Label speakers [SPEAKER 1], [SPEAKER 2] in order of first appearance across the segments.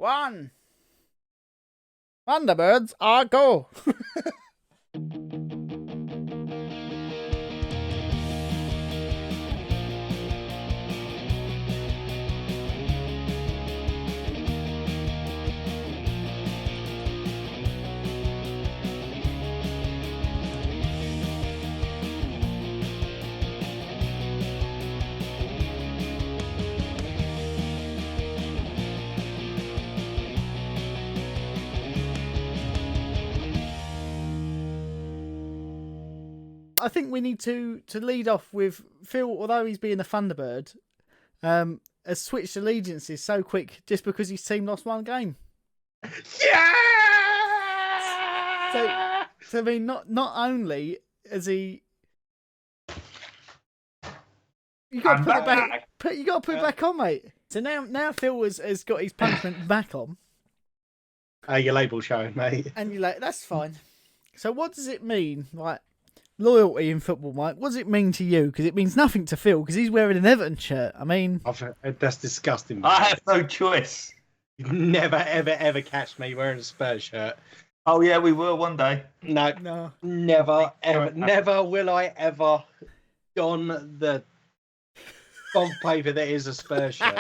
[SPEAKER 1] 1. Thunderbirds are go. I think we need to lead off with Phil, although he's being a Thunderbird, has switched allegiances so quick just because his team lost one game.
[SPEAKER 2] Yeah!
[SPEAKER 1] So I mean, not only has he, you got to put it back. You got to put it back on, mate. So now Phil has got his punishment back on.
[SPEAKER 2] Your label showing, mate.
[SPEAKER 1] And you're like, that's fine. So what does it mean, like? Loyalty in football, Mike. What does it mean to you? Because it means nothing to Phil because he's wearing an Everton shirt. I mean,
[SPEAKER 2] that's disgusting.
[SPEAKER 3] I have no choice.
[SPEAKER 2] You never, ever catch me wearing a Spurs shirt.
[SPEAKER 3] Oh yeah, we will one day.
[SPEAKER 2] No, never, ever, never will I ever don the bog paper that is a Spurs shirt.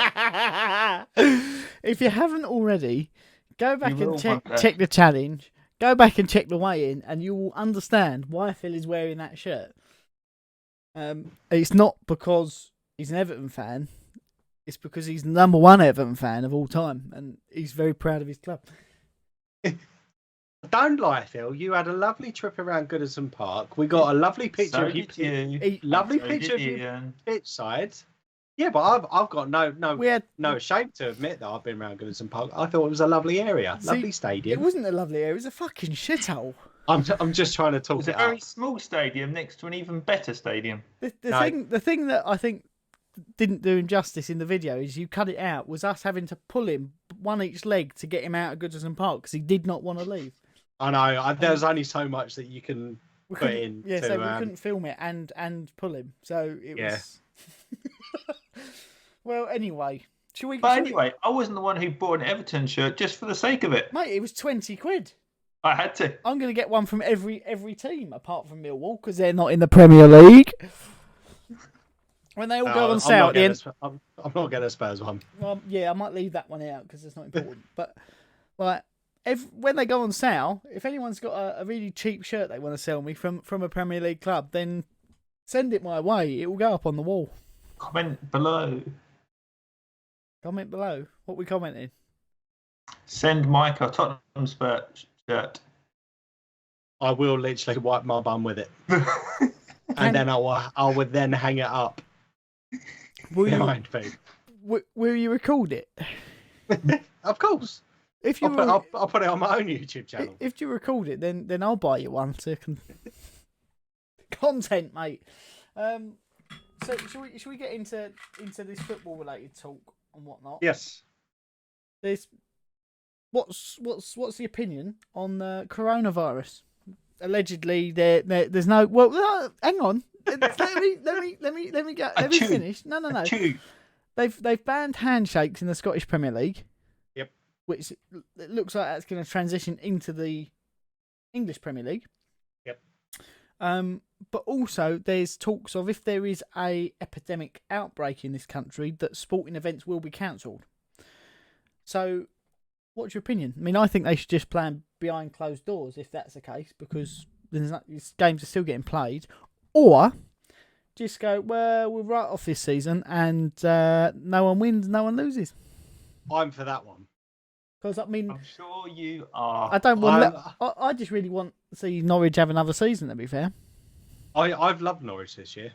[SPEAKER 1] If you haven't already, go back and check the challenge. Go back and check the weigh-in, and you will understand why Phil is wearing that shirt. It's not because he's an Everton fan. It's because he's the number one Everton fan of all time, and he's very proud of his club.
[SPEAKER 2] Don't lie, Phil. You had a lovely trip around Goodison Park. We got a lovely picture of you. Lovely picture of you pitch side. Yeah, but I've got no shame to admit that I've been around Goodison Park. I thought it was a lovely area, lovely stadium.
[SPEAKER 1] It wasn't a lovely area; it was a fucking shithole.
[SPEAKER 2] I'm just trying to talk.
[SPEAKER 3] It's a very small stadium next to an even better stadium.
[SPEAKER 1] The thing that I think didn't do him justice in the video is you cut it out was us having to pull him one each leg to get him out of Goodison Park because he did not want to leave.
[SPEAKER 2] I know. There's only so much that you can put in.
[SPEAKER 1] Yeah, so we couldn't film it and pull him. So it was. Well, anyway,
[SPEAKER 3] I wasn't the one who bought an Everton shirt just for the sake of it.
[SPEAKER 1] Mate, it was 20 quid.
[SPEAKER 3] I had to.
[SPEAKER 1] I'm going to get one from every team apart from Millwall because they're not in the Premier League. When they all go on sale at the end.
[SPEAKER 2] I'm not getting a Spurs one.
[SPEAKER 1] Well, yeah, I might leave that one out because it's not important. But like, when they go on sale, if anyone's got a really cheap shirt they want to sell me from a Premier League club, then send it my way. It will go up on the wall.
[SPEAKER 3] Comment below.
[SPEAKER 1] Comment below. What we commenting?
[SPEAKER 3] Send Mike a Tottenham Spurs shirt.
[SPEAKER 2] I will literally wipe my bum with it, and then I would then hang it up.
[SPEAKER 1] Will you record it?
[SPEAKER 2] Of course. I'll put it on my own YouTube channel.
[SPEAKER 1] If you record it, then I'll buy you one so you can content, mate. So should we get into this football related talk and whatnot?
[SPEAKER 2] Yes.
[SPEAKER 1] What's the opinion on coronavirus? Allegedly, there's no. Well, hang on. let me go. Let me finish. No. They've banned handshakes in the Scottish Premier League.
[SPEAKER 2] Yep.
[SPEAKER 1] Which it looks like that's going to transition into the English Premier League.
[SPEAKER 2] Yep.
[SPEAKER 1] But also, there's talks of if there is a epidemic outbreak in this country, that sporting events will be cancelled. So, what's your opinion? I mean, I think they should just play behind closed doors if that's the case, because these games are still getting played. Or just go, well, we'll write off this season and no one wins, no one loses.
[SPEAKER 2] I'm for that one.
[SPEAKER 1] Because I mean,
[SPEAKER 3] I'm sure you are.
[SPEAKER 1] I don't want. I just really want to see Norwich have another season. To be fair.
[SPEAKER 2] I've loved Norwich this year.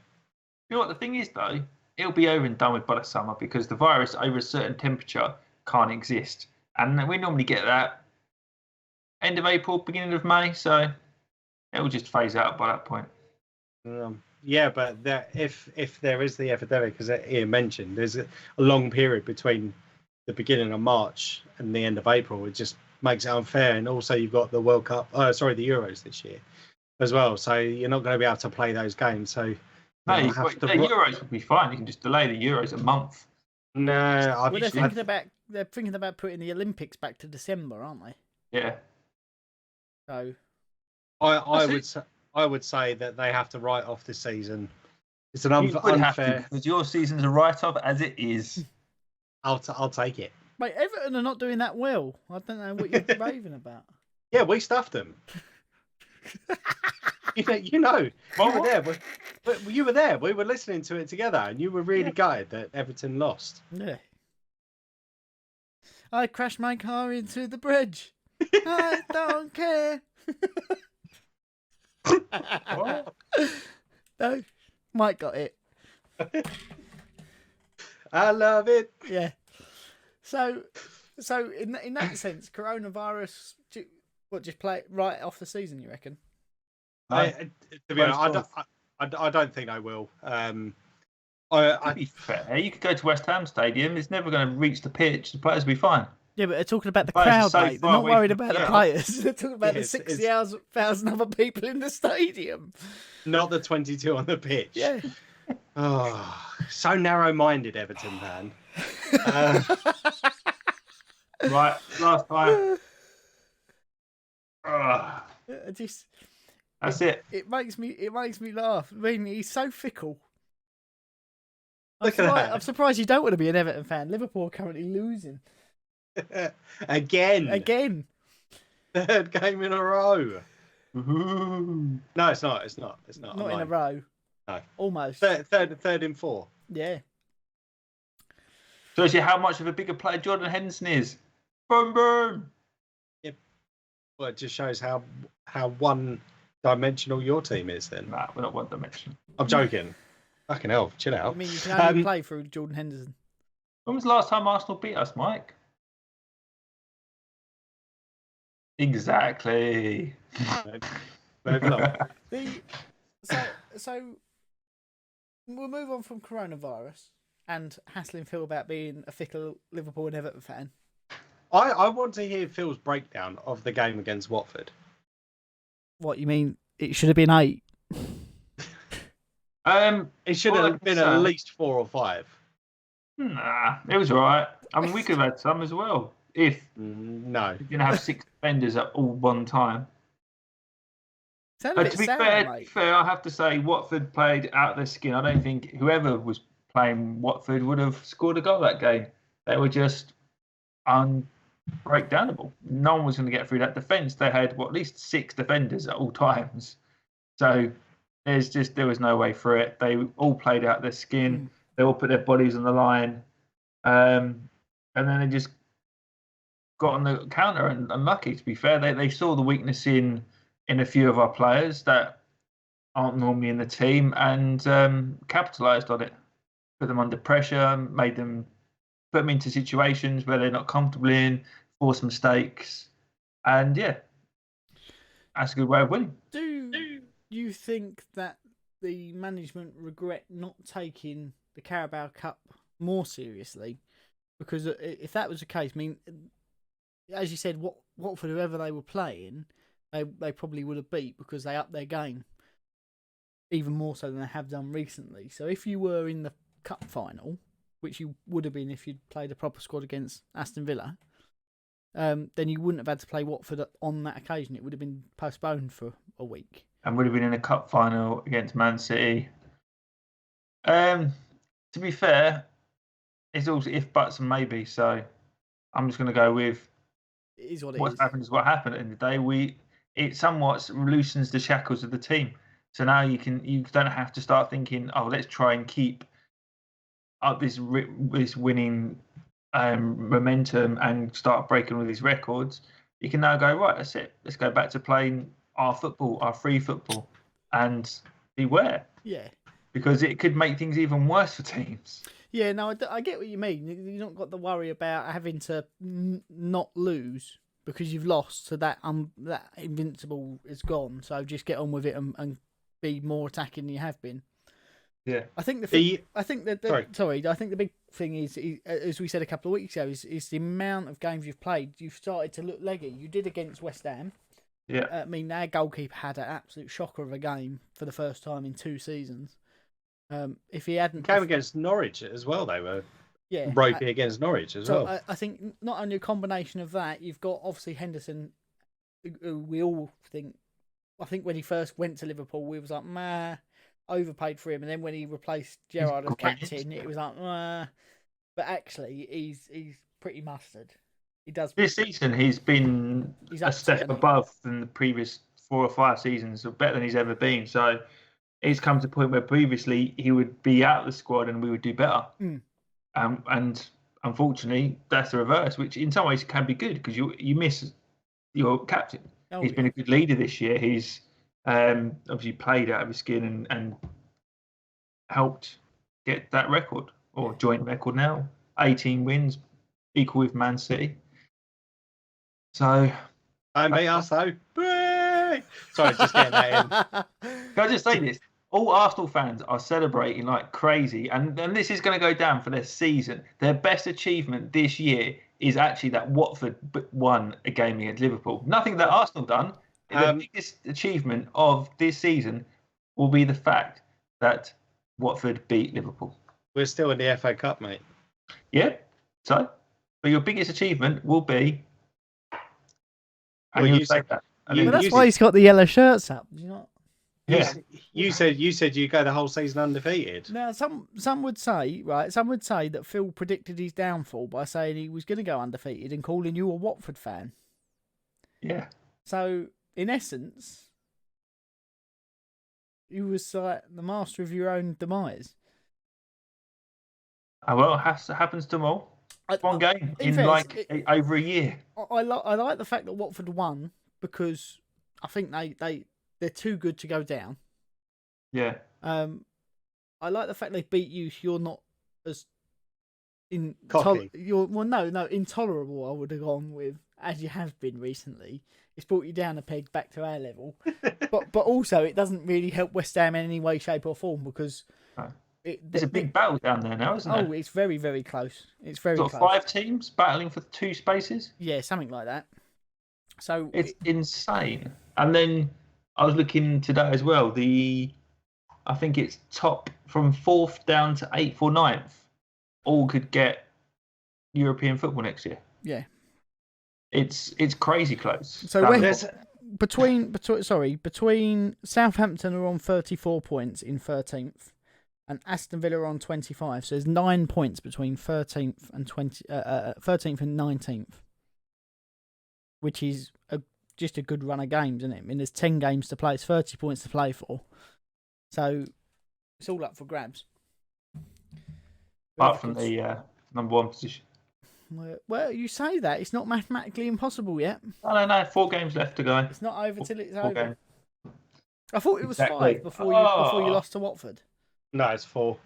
[SPEAKER 3] You know what the thing is, though? It'll be over and done with by the summer because the virus over a certain temperature can't exist. And we normally get that end of April, beginning of May, so it'll just phase out by that point.
[SPEAKER 2] Yeah, but if there is the epidemic, as Ian mentioned, there's a long period between the beginning of March and the end of April. It just makes it unfair. And also you've got the World Cup, the Euros this year as well. So you're not going to be able to play those games. So
[SPEAKER 3] the Euros will be fine. You can just delay the Euros a month.
[SPEAKER 2] No,
[SPEAKER 1] Well, they're thinking about putting the Olympics back to December, aren't they?
[SPEAKER 3] Yeah.
[SPEAKER 1] So
[SPEAKER 2] I would say that they have to write off this season. It's an
[SPEAKER 3] You would have to,
[SPEAKER 2] unfair.
[SPEAKER 3] because your season's a write-off as it is.
[SPEAKER 2] I'll take it.
[SPEAKER 1] Mate, Everton are not doing that well. I don't know what you're raving about.
[SPEAKER 2] Yeah, we stuffed them. You were there. You were there. We were listening to it together, and you were really gutted that Everton lost.
[SPEAKER 1] Yeah. I crashed my car into the bridge. I don't care.
[SPEAKER 3] What?
[SPEAKER 1] No, Mike got it.
[SPEAKER 2] I love it.
[SPEAKER 1] Yeah. So in that sense, coronavirus, just play it right off the season, you reckon?
[SPEAKER 2] To be honest, I don't think I will.
[SPEAKER 3] To be fair, you could go to West Ham Stadium. It's never going to reach the pitch. The players will be fine.
[SPEAKER 1] Yeah, but they're talking about the
[SPEAKER 3] Players are
[SPEAKER 1] crowd,
[SPEAKER 3] so
[SPEAKER 1] mate. They're
[SPEAKER 3] far
[SPEAKER 1] not
[SPEAKER 3] away
[SPEAKER 1] worried
[SPEAKER 3] from-
[SPEAKER 1] about the
[SPEAKER 3] yeah.
[SPEAKER 1] players. They're talking about
[SPEAKER 2] Yeah,
[SPEAKER 1] the
[SPEAKER 2] it's-
[SPEAKER 1] 60,000 other people in the stadium.
[SPEAKER 2] Not the 22 on the pitch.
[SPEAKER 1] Yeah.
[SPEAKER 2] Oh, so narrow-minded, Everton fan.
[SPEAKER 3] Right, last time. Ugh, that's it.
[SPEAKER 1] It makes me laugh. I mean, he's so fickle.
[SPEAKER 2] Look at that.
[SPEAKER 1] I'm surprised you don't want to be an Everton fan. Liverpool are currently losing
[SPEAKER 2] Again. Third game in a row.
[SPEAKER 3] Woohoo.
[SPEAKER 2] No, it's not. It's not.
[SPEAKER 1] Not in a row.
[SPEAKER 2] No.
[SPEAKER 1] Almost.
[SPEAKER 2] Third in 4.
[SPEAKER 1] Yeah.
[SPEAKER 3] Shows you how much of a bigger player Jordan Henderson is. Boom, boom.
[SPEAKER 2] Well, it just shows how one-dimensional your team is. Then
[SPEAKER 3] Nah, we're not one dimension.
[SPEAKER 2] I'm joking. Fucking hell, chill out.
[SPEAKER 1] I mean, you can only play through Jordan Henderson.
[SPEAKER 3] When was the last time Arsenal beat us, Mike? Exactly.
[SPEAKER 2] Move along.
[SPEAKER 1] So we'll move on from coronavirus and hassling Phil about being a fickle Liverpool and Everton fan.
[SPEAKER 2] I want to hear Phil's breakdown of the game against Watford.
[SPEAKER 1] What you mean? It should have been 8.
[SPEAKER 2] It should have been at least 4 or 5.
[SPEAKER 3] Nah, it was alright. I mean, we could have had some as well. If
[SPEAKER 2] No.
[SPEAKER 3] you're going to have 6 defenders at all one time.
[SPEAKER 1] Sound a bit
[SPEAKER 3] To be
[SPEAKER 1] sour, mate.
[SPEAKER 3] fair, I have to say Watford played out their skin. I don't think whoever was playing Watford would have scored a goal that game. They were just unbreakdownable. No one was going to get through that defence. They had at least 6 defenders at all times. So there was no way through it. They all played out their skin. They all put their bodies on the line, and then they just got on the counter and unlucky. To be fair, they saw the weakness in a few of our players that aren't normally in the team and capitalised on it. Put them under pressure, put them into situations where they're not comfortable in, force mistakes, and yeah, that's a good way of winning.
[SPEAKER 1] Do you think that the management regret not taking the Carabao Cup more seriously? Because if that was the case, I mean, as you said, Watford, whoever they were playing, they probably would have beat because they upped their game even more so than they have done recently. So if you were in the cup final, which you would have been if you'd played a proper squad against Aston Villa, then you wouldn't have had to play Watford on that occasion. It would have been postponed for a week.
[SPEAKER 3] And would have been in a cup final against Man City. To be fair, it's also if, buts, and maybe. So I'm just going to go with
[SPEAKER 1] It is what
[SPEAKER 3] what's happened is what happened. At the end of the day, it somewhat loosens the shackles of the team. So now you don't have to start thinking, oh, let's try and keep up this winning momentum and start breaking all these records. You can now go, right, that's it. Let's go back to playing our football, our free football, and beware.
[SPEAKER 1] Yeah.
[SPEAKER 3] Because it could make things even worse for teams.
[SPEAKER 1] Yeah, no, I get what you mean. You've not got the worry about having to not lose because you've lost, so that that invincible is gone. So just get on with it and be more attacking than you have been.
[SPEAKER 3] Yeah,
[SPEAKER 1] I think the big thing is, as we said a couple of weeks ago, is the amount of games you've played. You've started to look leggy. You did against West Ham.
[SPEAKER 3] Yeah,
[SPEAKER 1] I mean, our goalkeeper had an absolute shocker of a game for the first time in 2 seasons. If he hadn't
[SPEAKER 2] came against Norwich as well, they were
[SPEAKER 1] Yeah,
[SPEAKER 2] ropey against Norwich as
[SPEAKER 1] so
[SPEAKER 2] well.
[SPEAKER 1] I think not only a combination of that, you've got obviously Henderson, who we all think. I think when he first went to Liverpool, we was like, "Meh," overpaid for him, and then when he replaced Gerrard as
[SPEAKER 3] great.
[SPEAKER 1] captain, it was like, "Meh." But actually, he's pretty mustard. He does.
[SPEAKER 3] This season, he's been
[SPEAKER 1] He's
[SPEAKER 3] a
[SPEAKER 1] up to it,
[SPEAKER 3] step
[SPEAKER 1] hasn't he?
[SPEAKER 3] above than the previous 4 or 5 seasons, or better than he's ever been. So it's come to a point where previously he would be out of the squad and we would do better.
[SPEAKER 1] Mm.
[SPEAKER 3] And unfortunately, that's the reverse, which in some ways can be good because you miss your captain.
[SPEAKER 1] Oh,
[SPEAKER 3] He's been a good leader this year. He's obviously played out of his skin and helped get that record, or joint record now. 18 wins, equal with Man City. So,
[SPEAKER 2] Don't beat us though. Sorry, just getting that in.
[SPEAKER 3] can I just say this? All Arsenal fans are celebrating like crazy, and this is going to go down for their season. Their best achievement this year is actually that Watford won a game against Liverpool. Nothing that Arsenal done. The biggest achievement of this season will be the fact that Watford beat Liverpool.
[SPEAKER 2] We're still in the FA Cup, mate.
[SPEAKER 3] Yeah. So, but your biggest achievement will be.
[SPEAKER 2] Well, you said
[SPEAKER 3] that.
[SPEAKER 1] Well, that's why he's got the yellow shirts up. You know.
[SPEAKER 3] Yeah.
[SPEAKER 2] You said you go the whole season undefeated.
[SPEAKER 1] Now, some would say, right? Some would say that Phil predicted his downfall by saying he was going to go undefeated and calling you a Watford fan.
[SPEAKER 3] Yeah.
[SPEAKER 1] So, in essence, you was like the master of your own demise.
[SPEAKER 3] Well, it happens to them all. One game in fairness, over a year.
[SPEAKER 1] I like the fact that Watford won because I think they're too good to go down.
[SPEAKER 3] Yeah.
[SPEAKER 1] I like the fact they beat you. So you're not as
[SPEAKER 2] Cocky.
[SPEAKER 1] intolerable. I would have gone with as you have been recently. It's brought you down a peg back to our level, but also it doesn't really help West Ham in any way, shape, or form because.
[SPEAKER 3] No. There's a big battle down there now, isn't it?
[SPEAKER 1] Oh, it's very, very close. It's very close.
[SPEAKER 3] 5 teams battling for 2 spaces?
[SPEAKER 1] Yeah, something like that. So
[SPEAKER 3] it's insane. And then I was looking today as well. I think it's top from 4th down to 8th or 9th. All could get European football next year.
[SPEAKER 1] Yeah.
[SPEAKER 3] It's crazy close.
[SPEAKER 1] So between Southampton are on 34 points in 13th. And Aston Villa are on 25, so there's 9 points between 13th and 13th and 19th, which is just a good run of games, isn't it? I mean, there's 10 games to play, it's 30 points to play for, so it's all up for grabs.
[SPEAKER 3] Apart from the number 1 position.
[SPEAKER 1] Well, you say that it's not mathematically impossible yet.
[SPEAKER 3] No, 4 games left to go.
[SPEAKER 1] It's not over till it's over.
[SPEAKER 3] Games.
[SPEAKER 1] I thought it was 5 before you lost to Watford.
[SPEAKER 2] No, it's 4.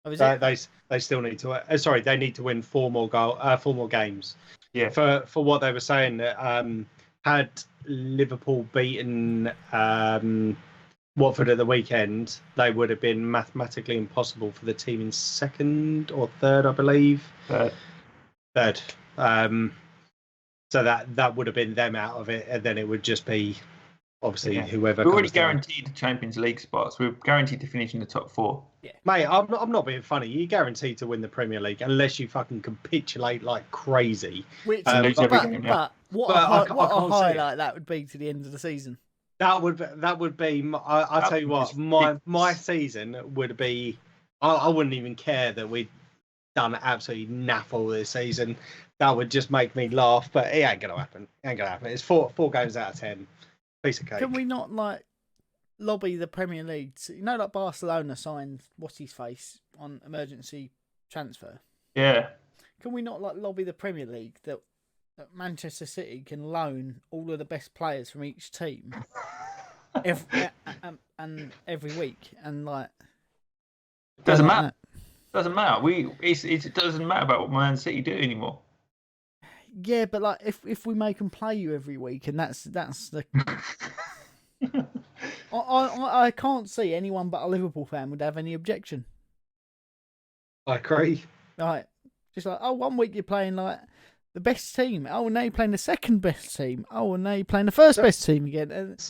[SPEAKER 1] Oh, is
[SPEAKER 2] they still need to. Sorry, they need to win 4 more games.
[SPEAKER 3] Yeah.
[SPEAKER 2] For what they were saying, had Liverpool beaten Watford at the weekend, they would have been mathematically impossible for the team in 2nd or 3rd, I believe. 3rd. So that would have been them out of it, and then it would just be. Obviously, whoever.
[SPEAKER 3] We're already guaranteed the Champions League spots. We're guaranteed to finish in the top 4.
[SPEAKER 1] Yeah.
[SPEAKER 2] Mate, I'm not being funny. You're guaranteed to win the Premier League unless you fucking capitulate like crazy.
[SPEAKER 1] What a highlight that would be to the end of the season.
[SPEAKER 2] That would be. I tell you what, my season would be. I wouldn't even care that we'd done absolutely naff all this season. That would just make me laugh. But it ain't gonna happen. It's 4 games out of 10. Piece of cake.
[SPEAKER 1] Can we not lobby the Premier League? Like Barcelona signed what's his face on emergency transfer.
[SPEAKER 3] Yeah.
[SPEAKER 1] Can we not lobby the Premier League that Manchester City can loan all of the best players from each team every week and
[SPEAKER 3] doesn't matter. Doesn't matter. It doesn't matter about what Man City do anymore.
[SPEAKER 1] Yeah, but if we make them play you every week, and that's the. I can't see anyone but a Liverpool fan would have any objection.
[SPEAKER 2] I agree.
[SPEAKER 1] Just 1 week you're playing the best team. Oh, now you're playing the second best team. Oh, and now you're playing the first best team again. And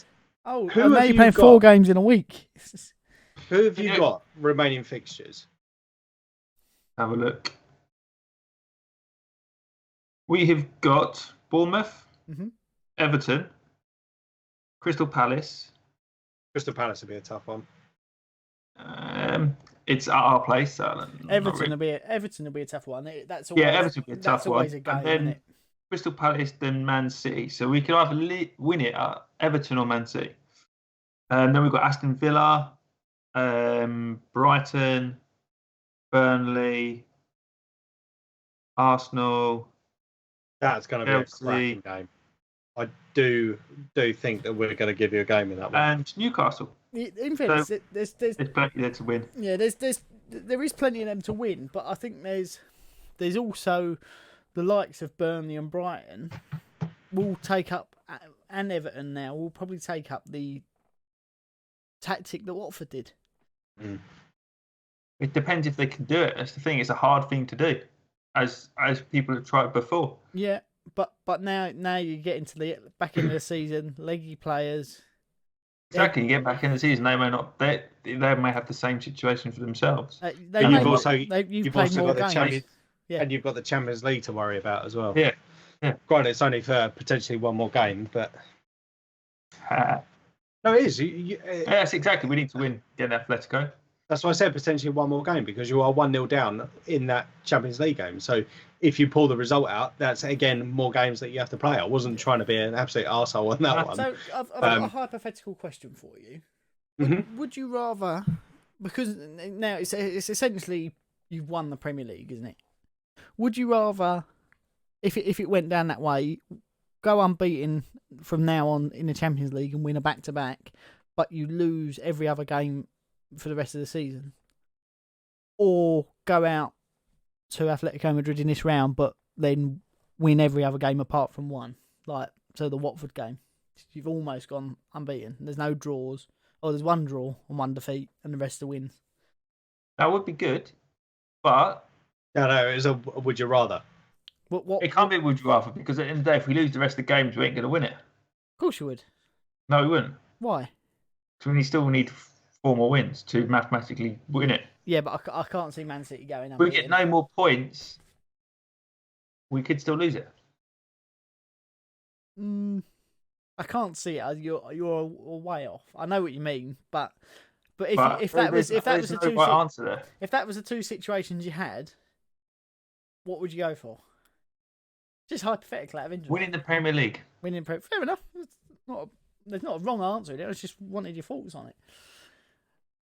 [SPEAKER 1] now you're playing 4 games in a week.
[SPEAKER 2] Who have you got remaining fixtures?
[SPEAKER 3] Have a look. We have got Bournemouth,
[SPEAKER 1] Mhm.
[SPEAKER 3] Everton, Crystal Palace.
[SPEAKER 2] Crystal Palace would be a tough one.
[SPEAKER 3] It's at our place, so not
[SPEAKER 1] Everton
[SPEAKER 3] really.
[SPEAKER 1] will be a tough one. That's always,
[SPEAKER 3] Everton will be a tough
[SPEAKER 1] that's always
[SPEAKER 3] one.
[SPEAKER 1] a game,
[SPEAKER 3] And then
[SPEAKER 1] isn't it?
[SPEAKER 3] Crystal Palace, then Man City. So we could either win it at Everton or Man City. And then we've got Aston Villa, Brighton, Burnley, Arsenal.
[SPEAKER 2] That's going to be
[SPEAKER 3] Chelsea.
[SPEAKER 2] a cracking game. I do think that we're going to give you a game in that one.
[SPEAKER 3] And Newcastle.
[SPEAKER 1] In fairness, there's
[SPEAKER 3] There's plenty there to win.
[SPEAKER 1] yeah, there is plenty of them to win, but I think there's also the likes of Burnley and Brighton will take up, and Everton now will probably take up the tactic that Watford did.
[SPEAKER 3] It depends if they can do it. That's the thing. It's a hard thing to do, as people have tried before.
[SPEAKER 1] Yeah, but now you get into the back end of the season, leggy players.
[SPEAKER 3] Exactly. You get back in the season, they may not. They may have the same situation for themselves.
[SPEAKER 2] You've also
[SPEAKER 1] played
[SPEAKER 2] got
[SPEAKER 1] more
[SPEAKER 2] the
[SPEAKER 1] games.
[SPEAKER 2] Champions,
[SPEAKER 1] Yeah.
[SPEAKER 2] and you've got the Champions League to worry about as well.
[SPEAKER 3] Yeah.
[SPEAKER 2] Granted, it's only for potentially one more game, but no, it is.
[SPEAKER 3] Yes, exactly. We need to win against Atletico.
[SPEAKER 2] That's why I said potentially one more game, because you are 1-0 down in that Champions League game. So if you pull the result out, that's again more games that you have to play. I wasn't trying to be an absolute arsehole on that one.
[SPEAKER 1] So I've got a hypothetical question for you. Would you rather, because now it's essentially you've won the Premier League, isn't it? Would you rather, if it went down that way, go unbeaten from now on in the Champions League and win a back-to-back, but you lose every other game for the rest of the season, or go out to Atletico Madrid in this round, but then win every other game apart from one, like so the Watford game? You've almost gone unbeaten. There's no draws, or there's one draw and one defeat, and the rest are wins.
[SPEAKER 3] That would be good, but
[SPEAKER 2] No, it's a would you rather.
[SPEAKER 3] It can't be would you rather, because at the end of the day, if we lose the rest of the games, we ain't going to win it.
[SPEAKER 1] Of course you would.
[SPEAKER 3] No, we wouldn't.
[SPEAKER 1] Why?
[SPEAKER 3] Because we still need 4 more wins to mathematically win it.
[SPEAKER 1] Yeah, but I can't see Man City going
[SPEAKER 3] If we
[SPEAKER 1] unbeaten.
[SPEAKER 3] get no more points, we could still lose it.
[SPEAKER 1] I can't see it. You're way off. I know what you mean, but if that was the two situations you had, what would you go for? Just hypothetically, out of interest.
[SPEAKER 3] Winning the Premier League.
[SPEAKER 1] Fair enough. There's not a wrong answer in it. I just wanted your thoughts on it.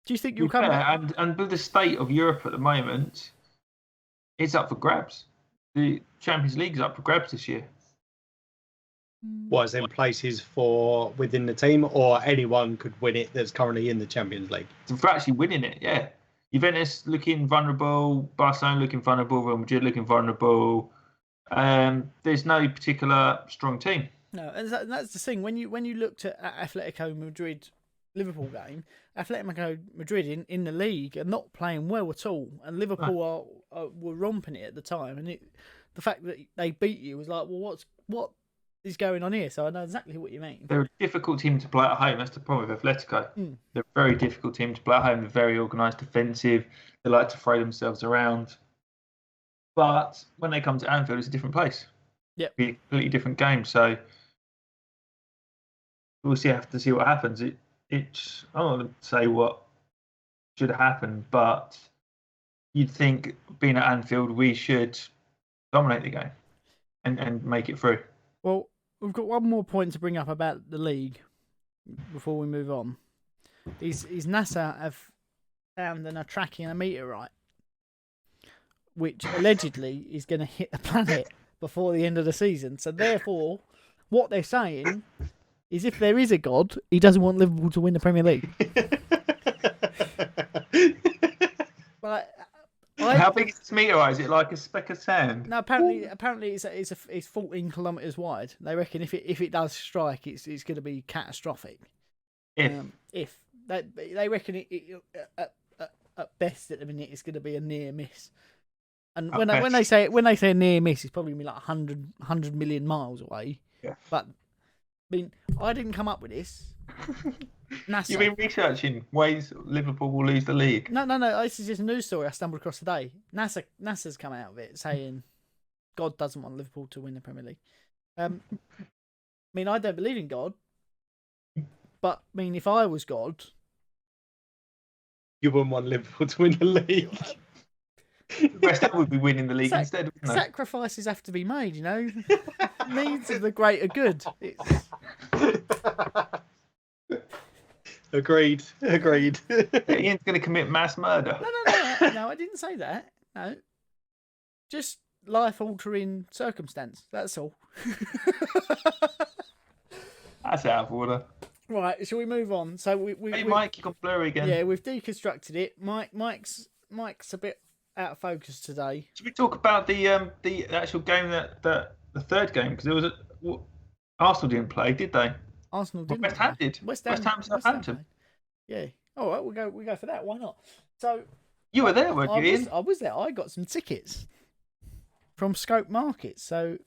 [SPEAKER 1] Do you think you'll come back?
[SPEAKER 3] And with the state of Europe at the moment, it's up for grabs. The Champions League's up for grabs this year.
[SPEAKER 2] Was in places for within the team, or anyone could win it that's currently in the Champions League?
[SPEAKER 3] For actually winning it, yeah. Juventus looking vulnerable, Barcelona looking vulnerable, Real Madrid looking vulnerable. There's no particular strong team.
[SPEAKER 1] No, and that's the thing. When you looked at Atletico Madrid Liverpool game, Atletico Madrid in the league are not playing well at all, and Liverpool were romping it at the time. And the fact that they beat you was like, well, what is going on here? So I know exactly what you mean.
[SPEAKER 3] They're a difficult team to play at home. That's the problem with Atletico. They're a very difficult team to play at home. They're very organised, defensive. They like to throw themselves around. But when they come to Anfield, it's a different place.
[SPEAKER 1] Yeah,
[SPEAKER 3] be a completely different game. So we'll have to see what happens. I don't want to say what should happen, but you'd think being at Anfield, we should dominate the game and make it through.
[SPEAKER 1] Well, we've got one more point to bring up about the league before we move on. Is NASA have found a tracking a meteorite, which allegedly is going to hit the planet before the end of the season. So therefore, what they're saying is if there is a God, he doesn't want Liverpool to win the Premier League. But
[SPEAKER 3] how big is this meteorite? Is it like a speck of sand?
[SPEAKER 1] No, apparently it's 14 kilometres wide. They reckon if it does strike, it's going to be catastrophic. If they reckon it at best at the minute it's going to be a near miss. And when they say a near miss, it's probably going to be like 100 million miles away.
[SPEAKER 3] Yeah.
[SPEAKER 1] But I mean, I didn't come up with this. NASA.
[SPEAKER 3] You've been researching ways Liverpool will lose the league.
[SPEAKER 1] No. This is just a news story I stumbled across today. NASA's come out of it saying God doesn't want Liverpool to win the Premier League. I mean, I don't believe in God, but I mean, if I was God,
[SPEAKER 2] you wouldn't want Liverpool to win the league.
[SPEAKER 3] West Ham would be winning the league instead, wouldn't they?
[SPEAKER 1] Sacrifices have to be made, you know. Needs of the greater good.
[SPEAKER 2] Agreed.
[SPEAKER 3] Ian's going to commit mass murder.
[SPEAKER 1] No, I didn't say that. No, just life-altering circumstance. That's all.
[SPEAKER 3] That's out of order.
[SPEAKER 1] Right, shall we move on? So
[SPEAKER 3] Hey, Mike, you got blurry again.
[SPEAKER 1] Yeah, we've deconstructed it. Mike's a bit out of focus today.
[SPEAKER 3] Should we talk about the actual game the third game, because there was Arsenal didn't play, did they?
[SPEAKER 1] Arsenal didn't.
[SPEAKER 3] West Ham did. West Ham Southampton.
[SPEAKER 1] Yeah. All right, we go for that. Why not? So
[SPEAKER 3] you were there, weren't you, Ian?
[SPEAKER 1] I was there. I got some tickets from Scope Markets. So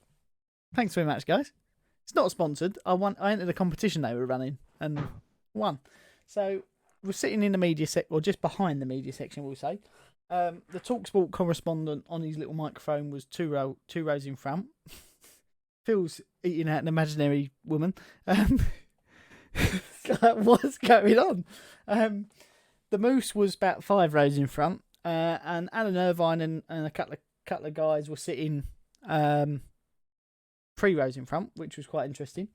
[SPEAKER 1] thanks very much, guys. It's not sponsored. I entered a competition they were running and won. So we're sitting in the media or just behind the media section, we'll say. The TalkSport correspondent on his little microphone was two rows in front. Phil's eating out an imaginary woman. What's going on? The Moose was about 5 rows in front, and Alan Irvine and a couple of guys were sitting 3 rows in front, which was quite interesting.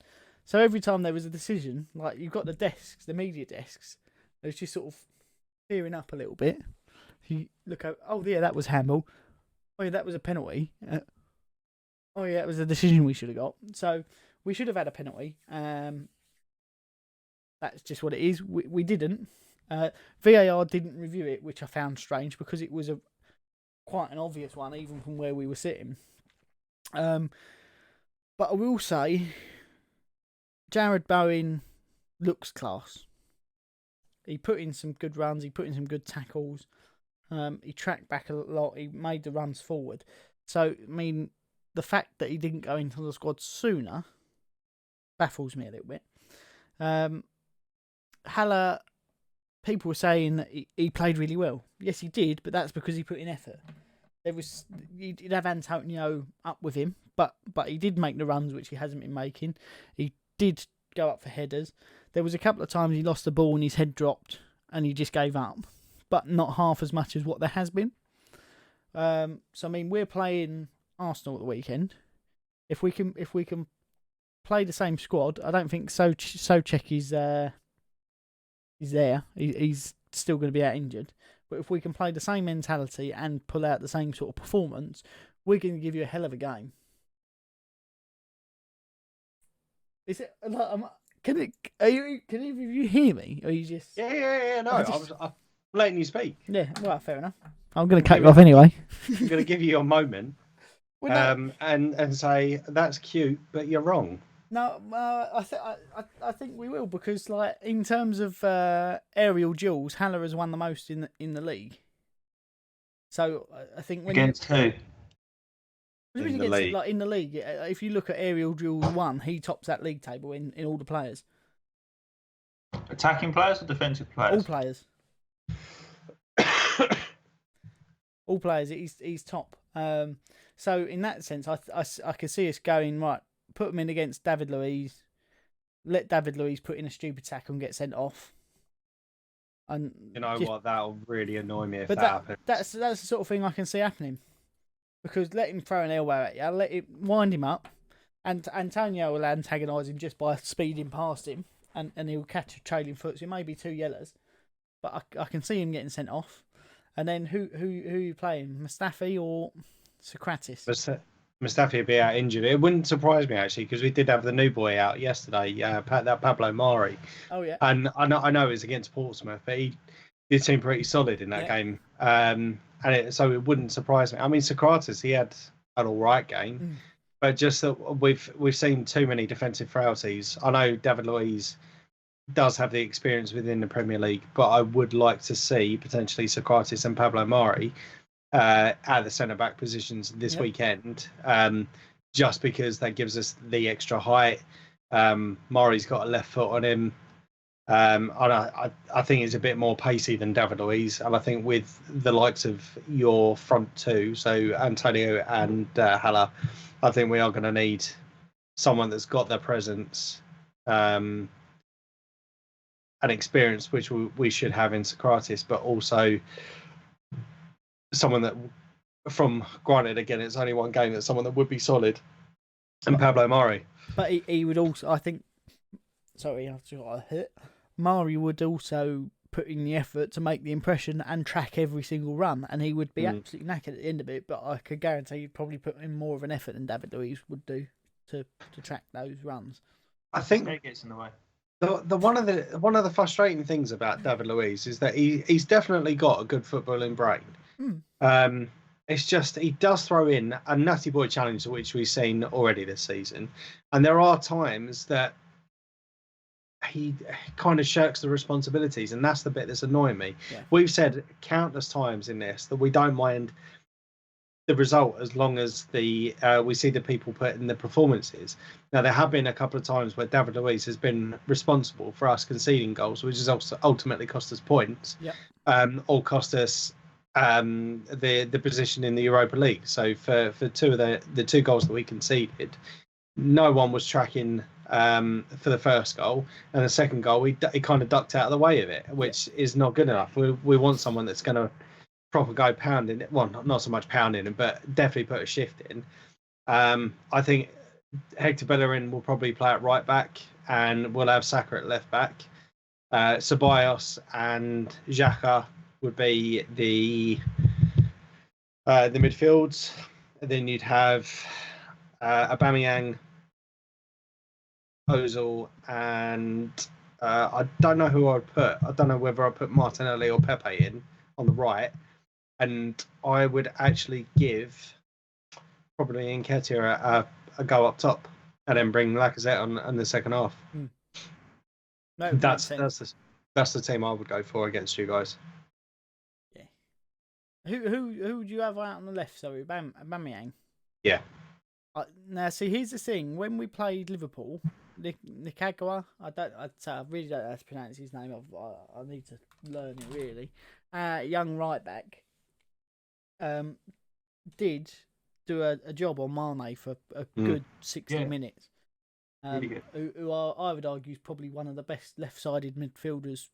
[SPEAKER 1] So every time there was a decision, like you've got the desks, the media desks, it was just sort of tearing up a little bit. You look over, oh yeah, that was handball. Oh yeah, that was a penalty. Oh yeah, it was a decision we should have got. So we should have had a penalty. That's just what it is. We didn't. VAR didn't review it, which I found strange because it was quite an obvious one, even from where we were sitting. But I will say, Jared Bowen looks class. He put in some good runs. He put in some good tackles. He tracked back a lot. He made the runs forward. So, I mean, the fact that he didn't go into the squad sooner baffles me a little bit. Haller, people were saying that he played really well. Yes, he did, but that's because he put in effort. He did have Antonio up with him, but he did make the runs which he hasn't been making. He did go up for headers. There was a couple of times he lost the ball and his head dropped and he just gave up, but not half as much as what there has been. So I mean, we're playing Arsenal at the weekend. If we can play the same squad, I don't think Souček is there. He's still going to be out injured. But if we can play the same mentality and pull out the same sort of performance, we're going to give you a hell of a game. Is it? Can either of you hear me, or you just?
[SPEAKER 2] Yeah. No, I'm letting you speak.
[SPEAKER 1] Yeah, well, fair enough. I'm going to cut you off anyway.
[SPEAKER 2] I'm going to give you your moment, and say that's cute, but you're wrong.
[SPEAKER 1] No, I think we will, because like in terms of aerial duels, Haller has won the most in the league. So I think
[SPEAKER 3] against who?
[SPEAKER 2] In the league.
[SPEAKER 1] Like in the league, if you look at aerial duels won, he tops that league table in all the players.
[SPEAKER 3] Attacking players or defensive players?
[SPEAKER 1] All players. All players. He's top. So in that sense, I can see us going right. Put him in against David Luiz. Let David Luiz put in a stupid tackle and get sent off. And
[SPEAKER 2] you know what? That'll really annoy me if
[SPEAKER 1] that
[SPEAKER 2] happens.
[SPEAKER 1] That's the sort of thing I can see happening. Because let him throw an elbow at you, let it wind him up, and Antonio will antagonise him just by speeding past him, and he'll catch a trailing foot. So it may be 2 yellows, but I can see him getting sent off. And then who are you playing, Mustafi or Socrates?
[SPEAKER 2] Mustafi would be out injured. It wouldn't surprise me actually, because we did have the new boy out yesterday, that Pablo Mari.
[SPEAKER 1] Oh yeah.
[SPEAKER 2] And I know it was against Portsmouth, but he did seem pretty solid in that game. So it wouldn't surprise me. I mean, Socrates, he had an all right game, but just that we've seen too many defensive frailties. I know David Luiz does have the experience within the Premier League, but I would like to see potentially Socrates and Pablo Mari at the centre-back positions this weekend, just because that gives us the extra height. Mari's got a left foot on him. And I think he's a bit more pacey than David Luiz. And I think with the likes of your front two, so Antonio and Haller, I think we are going to need someone that's got their presence and experience, which we should have in Socrates, but also someone that, from granted, again, it's only one game, that's someone that would be solid, and Pablo Mari.
[SPEAKER 1] But he would also, I think, sorry, I've just got a hit. Mari would also put in the effort to make the impression and track every single run, and he would be absolutely knackered at the end of it, but I could guarantee he'd probably put in more of an effort than David Luiz would do to track those runs.
[SPEAKER 2] I think
[SPEAKER 3] it gets in the way.
[SPEAKER 2] The one of the frustrating things about David Luiz is that he's definitely got a good footballing brain. It's just he does throw in a nutty boy challenge, which we've seen already this season, and there are times that he kind of shirks the responsibilities, and that's the bit that's annoying me. Yeah. We've said countless times in this that we don't mind the result as long as we see the people put in the performances. Now, there have been a couple of times where David Luiz has been responsible for us conceding goals, which has also ultimately cost us points, or cost us the position in the Europa League. So for two of the two goals that we conceded, no one was tracking for the first goal, and the second goal he kind of ducked out of the way of it, which is not good enough. We want someone that's going to proper go pounding it. Well, not so much pounding it, but definitely put a shift in. I think Hector Bellerin will probably play at right back, and we'll have Saka at left back. Ceballos and Xhaka would be the midfields. And then you'd have Aubameyang, Ozil, and I don't know who I'd put. I don't know whether I put Martinelli or Pepe in on the right. And I would actually give probably Nketiah a go up top, and then bring Lacazette on the second half.
[SPEAKER 1] No,
[SPEAKER 2] that's the team I would go for against you guys.
[SPEAKER 1] Yeah. Who would you have out on the left? Sorry, Aubameyang.
[SPEAKER 2] Yeah.
[SPEAKER 1] Now, see, here's the thing. When we played Liverpool, Nikagawa, I really don't know how to pronounce his name. I need to learn it really. Young right back. Did do a job on Mane for a good 60 minutes.
[SPEAKER 3] Really good.
[SPEAKER 1] Who I would argue is probably one of the best left-sided midfielders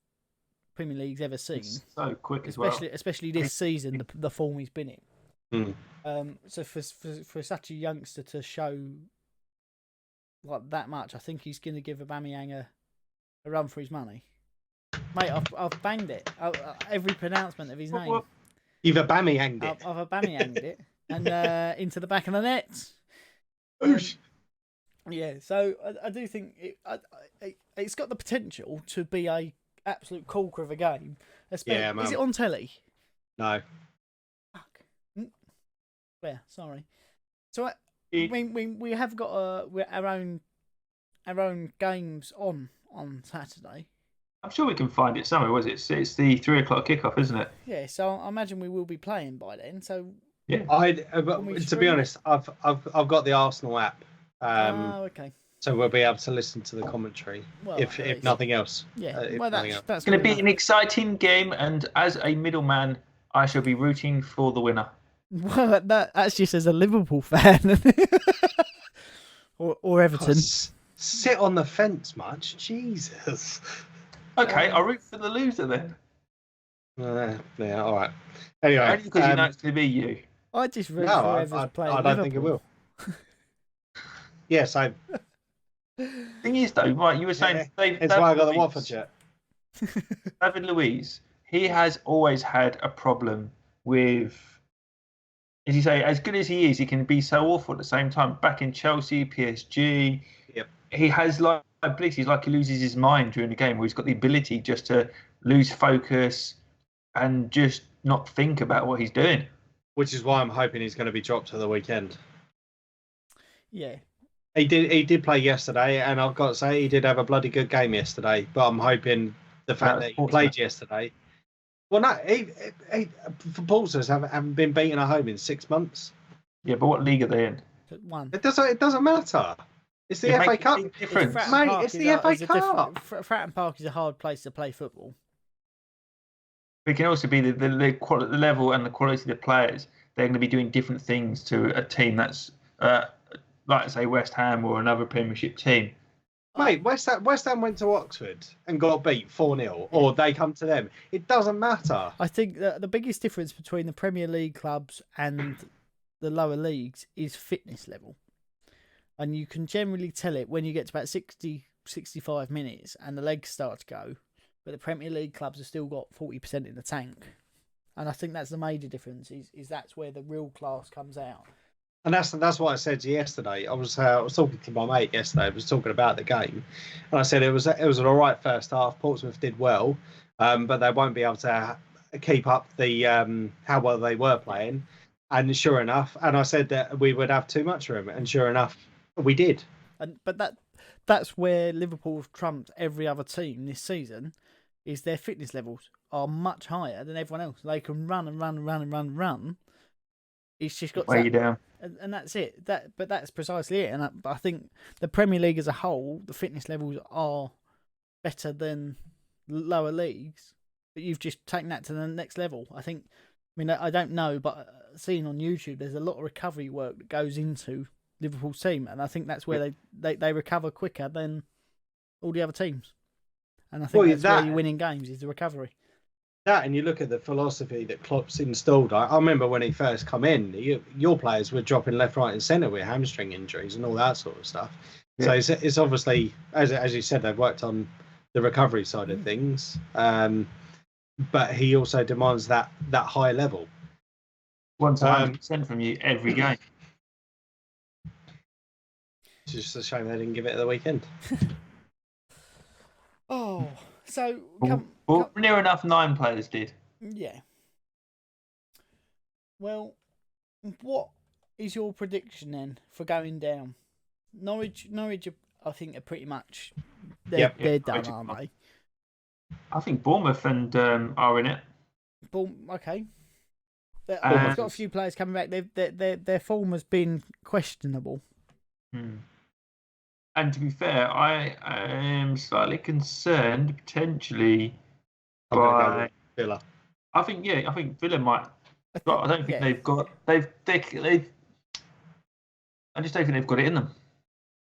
[SPEAKER 1] Premier League's ever seen.
[SPEAKER 3] It's so quick
[SPEAKER 1] especially this season, the form he's been in. So for such a youngster to show like that much, I think he's going to give Aubameyang a run for his money. Mate, I've banged it. Every pronouncement of his name.
[SPEAKER 2] You've Aubameyanged it.
[SPEAKER 1] I've Aubameyanged it, and into the back of the net. Yeah, so I do think it's got the potential to be a absolute corker of a game. Is it on telly?
[SPEAKER 2] No.
[SPEAKER 1] Fuck. Yeah, sorry. So we have got our own games on Saturday.
[SPEAKER 3] I'm sure we can find it somewhere. It's the 3:00 kickoff, isn't it?
[SPEAKER 1] Yeah, so I imagine we will be playing by then. So
[SPEAKER 3] yeah,
[SPEAKER 2] to be honest, I've got the Arsenal app.
[SPEAKER 1] Okay.
[SPEAKER 2] So we'll be able to listen to the commentary, if nothing else.
[SPEAKER 1] Yeah,
[SPEAKER 3] that's going to be an exciting game, and as a middleman, I shall be rooting for the winner.
[SPEAKER 1] Well, that's just as a Liverpool fan, or Everton.
[SPEAKER 2] Sit on the fence, much, Jesus.
[SPEAKER 3] Okay, I'll root for the loser then.
[SPEAKER 2] Yeah, all right. Anyway,
[SPEAKER 3] only because you know it's going to be you.
[SPEAKER 1] I just root for whoever's playing.
[SPEAKER 2] I don't think it will. Yes, I.
[SPEAKER 3] Thing is, though, right? You were saying
[SPEAKER 2] it's why I got the Watford shirt.
[SPEAKER 3] David Luiz, he has always had a problem with, as you say, as good as he is, he can be so awful at the same time. Back in Chelsea, PSG, he has abilities like he loses his mind during the game, where he's got the ability just to lose focus and just not think about what he's doing.
[SPEAKER 2] Which is why I'm hoping he's going to be dropped at the weekend.
[SPEAKER 1] Yeah.
[SPEAKER 2] He did play yesterday, and I've got to say he did have a bloody good game yesterday. But I'm hoping the fact that he played yesterday. Well, no, for Portsmouth haven't been beaten at home in 6 months.
[SPEAKER 3] Yeah, but what league are they in?
[SPEAKER 1] One.
[SPEAKER 2] It doesn't matter. It's the FA Cup.
[SPEAKER 3] Difference.
[SPEAKER 2] Mate, it's the FA Cup.
[SPEAKER 1] Fratton Park is a hard place to play football.
[SPEAKER 3] It can also be the level and the quality of the players. They're going to be doing different things to a team that's, like say, West Ham or another Premiership team.
[SPEAKER 2] Mate, West Ham went to Oxford and got beat 4-0, or they come to them. It doesn't matter.
[SPEAKER 1] I think the biggest difference between the Premier League clubs and the lower leagues is fitness level. And you can generally tell it when you get to about 60, 65 minutes and the legs start to go. But the Premier League clubs have still got 40% in the tank. And I think that's the major difference, is that's where the real class comes out.
[SPEAKER 2] And that's what I said yesterday. I was talking to my mate yesterday. I was talking about the game, and I said it was an all right first half. Portsmouth did well, but they won't be able to keep up the how well they were playing. And sure enough, and I said that we would have too much room, and sure enough, we did.
[SPEAKER 1] But that's where Liverpool have trumped every other team this season. Is their fitness levels are much higher than everyone else. They can run and run and run and run and run. It's just got
[SPEAKER 3] weigh you down.
[SPEAKER 1] And that's it. But that's precisely it. And I think the Premier League as a whole, the fitness levels are better than lower leagues. But you've just taken that to the next level. I don't know, but seeing on YouTube, there's a lot of recovery work that goes into Liverpool's team, and I think that's where they recover quicker than all the other teams. And I think that's where you're winning games, is the recovery.
[SPEAKER 2] That, and you look at the philosophy that Klopp's installed. I remember when he first come in, your players were dropping left, right, and centre with hamstring injuries and all that sort of stuff. Yeah. So it's obviously, as you said, they've worked on the recovery side of things. But he also demands that high level.
[SPEAKER 3] 100% from you every game.
[SPEAKER 2] It's just a shame they didn't give it at the weekend.
[SPEAKER 3] Near enough 9 players did.
[SPEAKER 1] Yeah. Well, what is your prediction then for going down? Norwich, I think are pretty much they're done, aren't they?
[SPEAKER 3] I think Bournemouth are in it.
[SPEAKER 1] Okay. I've got a few players coming back. Their form has been questionable.
[SPEAKER 3] And to be fair, I am slightly concerned potentially by
[SPEAKER 2] Villa.
[SPEAKER 3] I think Villa might. But I don't think they've got. They've. I just don't think they've got it in them.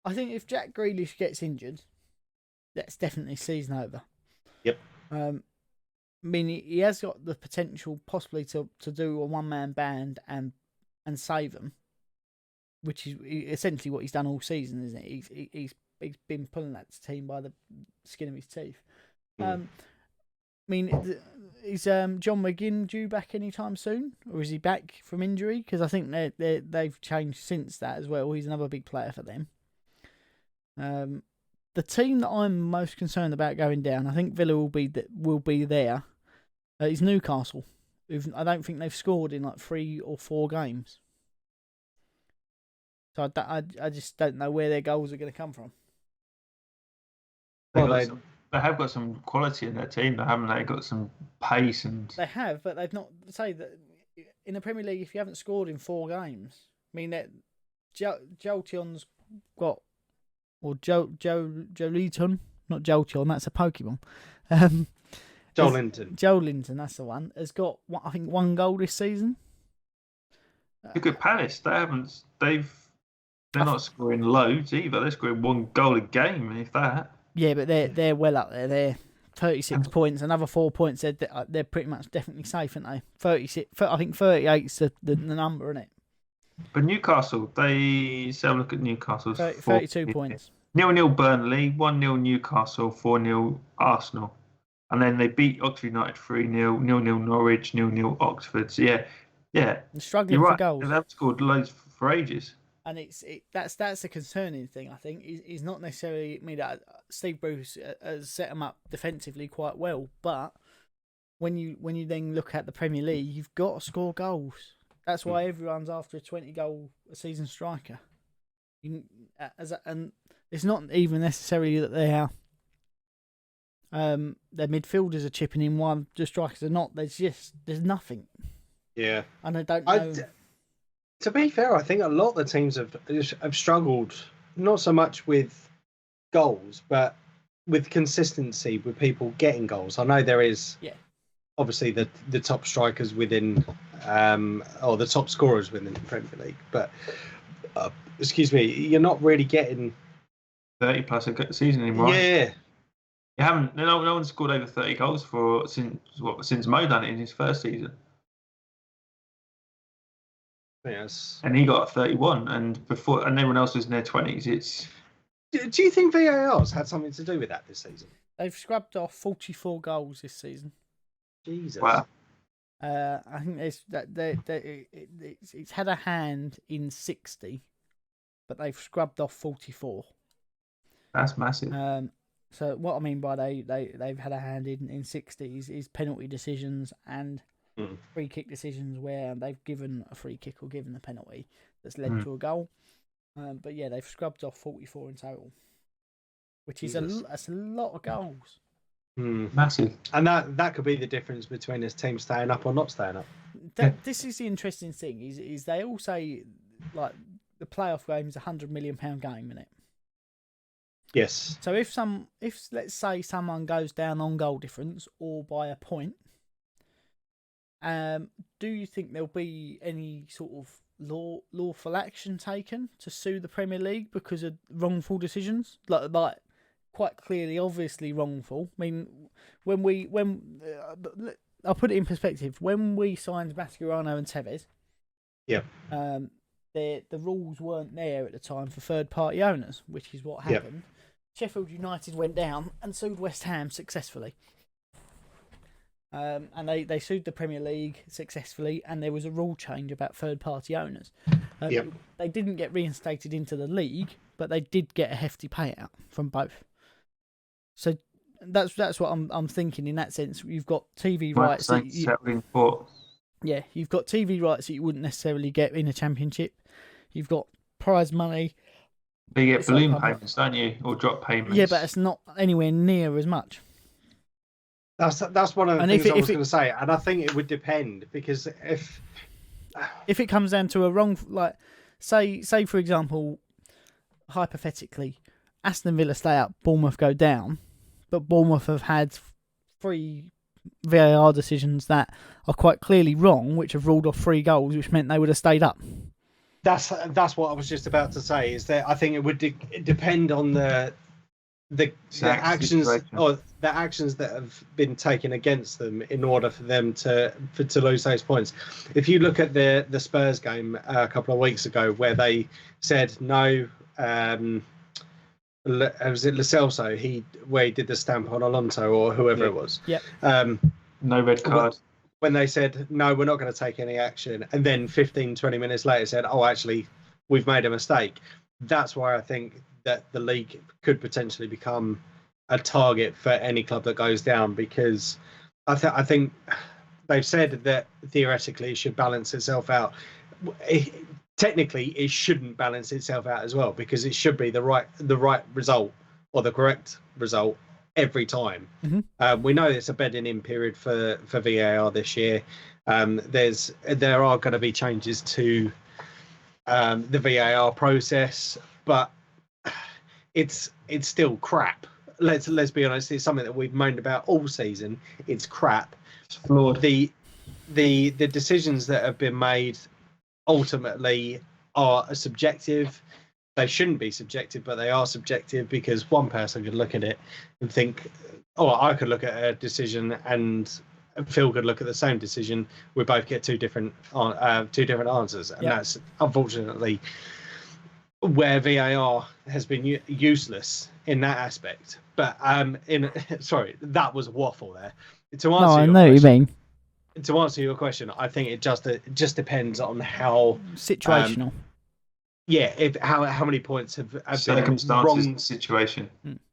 [SPEAKER 1] I think if Jack Grealish gets injured, that's definitely season over.
[SPEAKER 2] Yep.
[SPEAKER 1] I mean, he has got the potential possibly to do a one-man band and save them, which is essentially what he's done all season, isn't it? He's been pulling that team by the skin of his teeth. I mean, is John McGinn due back anytime soon, or is he back from injury? Because I think they've changed since that as well. He's another big player for them. The team that I'm most concerned about going down, I think Villa will be there, is Newcastle. I don't think they've scored in like 3 or 4 games. So I just don't know where their goals are going to come from.
[SPEAKER 3] They have got some quality in their team, haven't they? Got some pace and
[SPEAKER 1] they have, but they've not. Say that in the Premier League, if you haven't scored in 4 games, I mean that Joltion's got, or Joliton, not Joltion, that's a Pokemon. Joelinton, that's the one. Has got I think 1 goal this season.
[SPEAKER 3] Look at Palace. They're not scoring loads either. They're scoring 1 goal a game, if that. Yeah,
[SPEAKER 1] but they're well up there. They're 36 points. Another 4 points. They're pretty much definitely safe, aren't they? 36. I think 38's the number, isn't it?
[SPEAKER 3] But Newcastle, let's have a look at Newcastle.
[SPEAKER 1] 32 points.
[SPEAKER 3] 0-0 Burnley, 1-0 Newcastle, 4-0 Arsenal. And then they beat Oxford United 3-0, 0-0 Norwich, 0-0 Oxford. So yeah.
[SPEAKER 1] They're struggling for goals.
[SPEAKER 3] They've scored loads for ages.
[SPEAKER 1] And that's a concerning thing, I think. Is not necessarily that Steve Bruce has set them up defensively quite well, but when you then look at the Premier League, you've got to score goals. That's why everyone's after a 20-goal a season striker. And it's not even necessarily that their midfielders are chipping in while the strikers are not. There's nothing.
[SPEAKER 2] Yeah,
[SPEAKER 1] and I don't know.
[SPEAKER 2] To be fair, I think a lot of the teams have struggled not so much with goals, but with consistency with people getting goals. I know there is obviously the top strikers within, or the top scorers within the Premier League, but excuse me, you're not really getting
[SPEAKER 3] 30 plus a season anymore.
[SPEAKER 2] Yeah.
[SPEAKER 3] You haven't. No one's scored over 30 goals since Mo done it in his first season.
[SPEAKER 2] Yes.
[SPEAKER 3] And he got 31, and everyone else was in their 20s.
[SPEAKER 2] Do you think VAR's had something to do with that this season?
[SPEAKER 1] They've scrubbed off 44 goals this season.
[SPEAKER 2] Jesus.
[SPEAKER 3] Wow.
[SPEAKER 1] I think it's had a hand in 60, but they've scrubbed off 44.
[SPEAKER 3] That's massive.
[SPEAKER 1] So what I mean by they've had a hand in 60 is penalty decisions and free kick decisions where they've given a free kick or given a penalty that's led to a goal. But yeah, they've scrubbed off 44 in total, which is that's a lot of goals.
[SPEAKER 3] Massive.
[SPEAKER 2] And that could be the difference between this team staying up or not staying up.
[SPEAKER 1] This is the interesting thing is they all say like the playoff game is £100 million game, isn't it?
[SPEAKER 2] Yes.
[SPEAKER 1] So if let's say someone goes down on goal difference or by a point, do you think there'll be any sort of lawful action taken to sue the Premier League because of wrongful decisions? Like quite clearly, obviously wrongful. I mean, when I'll put it in perspective. When we signed Mascherano and Tevez, the rules weren't there at the time for third party owners, which is what happened. Sheffield United went down and sued West Ham successfully. And they sued the Premier League successfully, and there was a rule change about third-party owners. They didn't get reinstated into the league, but they did get a hefty payout from both. So that's what I'm thinking in that sense. You've got TV rights. You've got TV rights that you wouldn't necessarily get in a championship. You've got prize money.
[SPEAKER 3] But you get balloon payments, don't you, or drop payments?
[SPEAKER 1] Yeah, but it's not anywhere near as much.
[SPEAKER 2] That's one of the things I was going to say, and I think it would depend because if
[SPEAKER 1] it comes down to a wrong, like say for example, hypothetically, Aston Villa stay up, Bournemouth go down, but Bournemouth have had 3 VAR decisions that are quite clearly wrong, which have ruled off 3 goals, which meant they would have stayed up.
[SPEAKER 2] That's what I was just about to say. Is that I think it would depend on the actions or the actions that have been taken against them in order for them to lose those points. If you look at the Spurs game a couple of weeks ago, where they said no, was it Lo Celso? Where he did the stamp on Alonso or whoever it was.
[SPEAKER 1] Yep.
[SPEAKER 3] No red card.
[SPEAKER 2] When they said, no, we're not going to take any action, and then 15, 20 minutes later said, oh, actually, we've made a mistake. That's why I think that the league could potentially become a target for any club that goes down, because I think they've said that theoretically it should balance itself out. Technically, it shouldn't balance itself out as well, because it should be the right result or the correct result every time. We know it's a bedding in period for VAR this year. There are going to be changes to the VAR process, but it's still crap. Let's be honest. It's something that we've moaned about all season. It's crap.
[SPEAKER 3] It's flawed.
[SPEAKER 2] The decisions that have been made ultimately are subjective. They shouldn't be subjective, but they are subjective, because one person could look at it and think, oh, I could look at a decision and Phil could look at the same decision. We both get two different answers, and that's unfortunately where VAR has been useless in that aspect. But sorry, that was a waffle there. To answer your question, I think it just depends on how
[SPEAKER 1] situational.
[SPEAKER 2] How many points have
[SPEAKER 3] circumstances been situation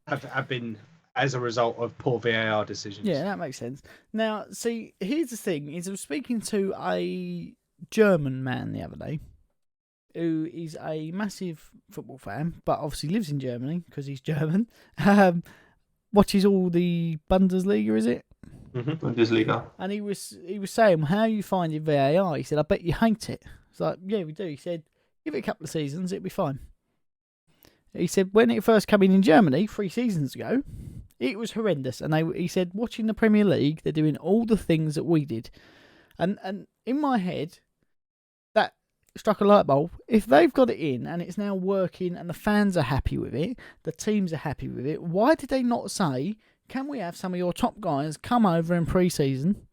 [SPEAKER 2] have been as a result of poor VAR decisions.
[SPEAKER 1] Yeah, that makes sense. Now, see, here's the thing: I was speaking to a German man the other day, who is a massive football fan, but obviously lives in Germany because he's German. Watches all the Bundesliga, is it?
[SPEAKER 3] Bundesliga.
[SPEAKER 1] And he was saying, how you finding VAR? He said, I bet you hate it. It's like, yeah, we do. He said, give it a couple of seasons, it'll be fine. He said when it first came in Germany 3 seasons ago, it was horrendous. And he said watching the Premier League, they're doing all the things that we did. And in my head, that struck a light bulb. If they've got it in and it's now working and the fans are happy with it, the teams are happy with it, why did they not say, can we have some of your top guys come over in pre-season,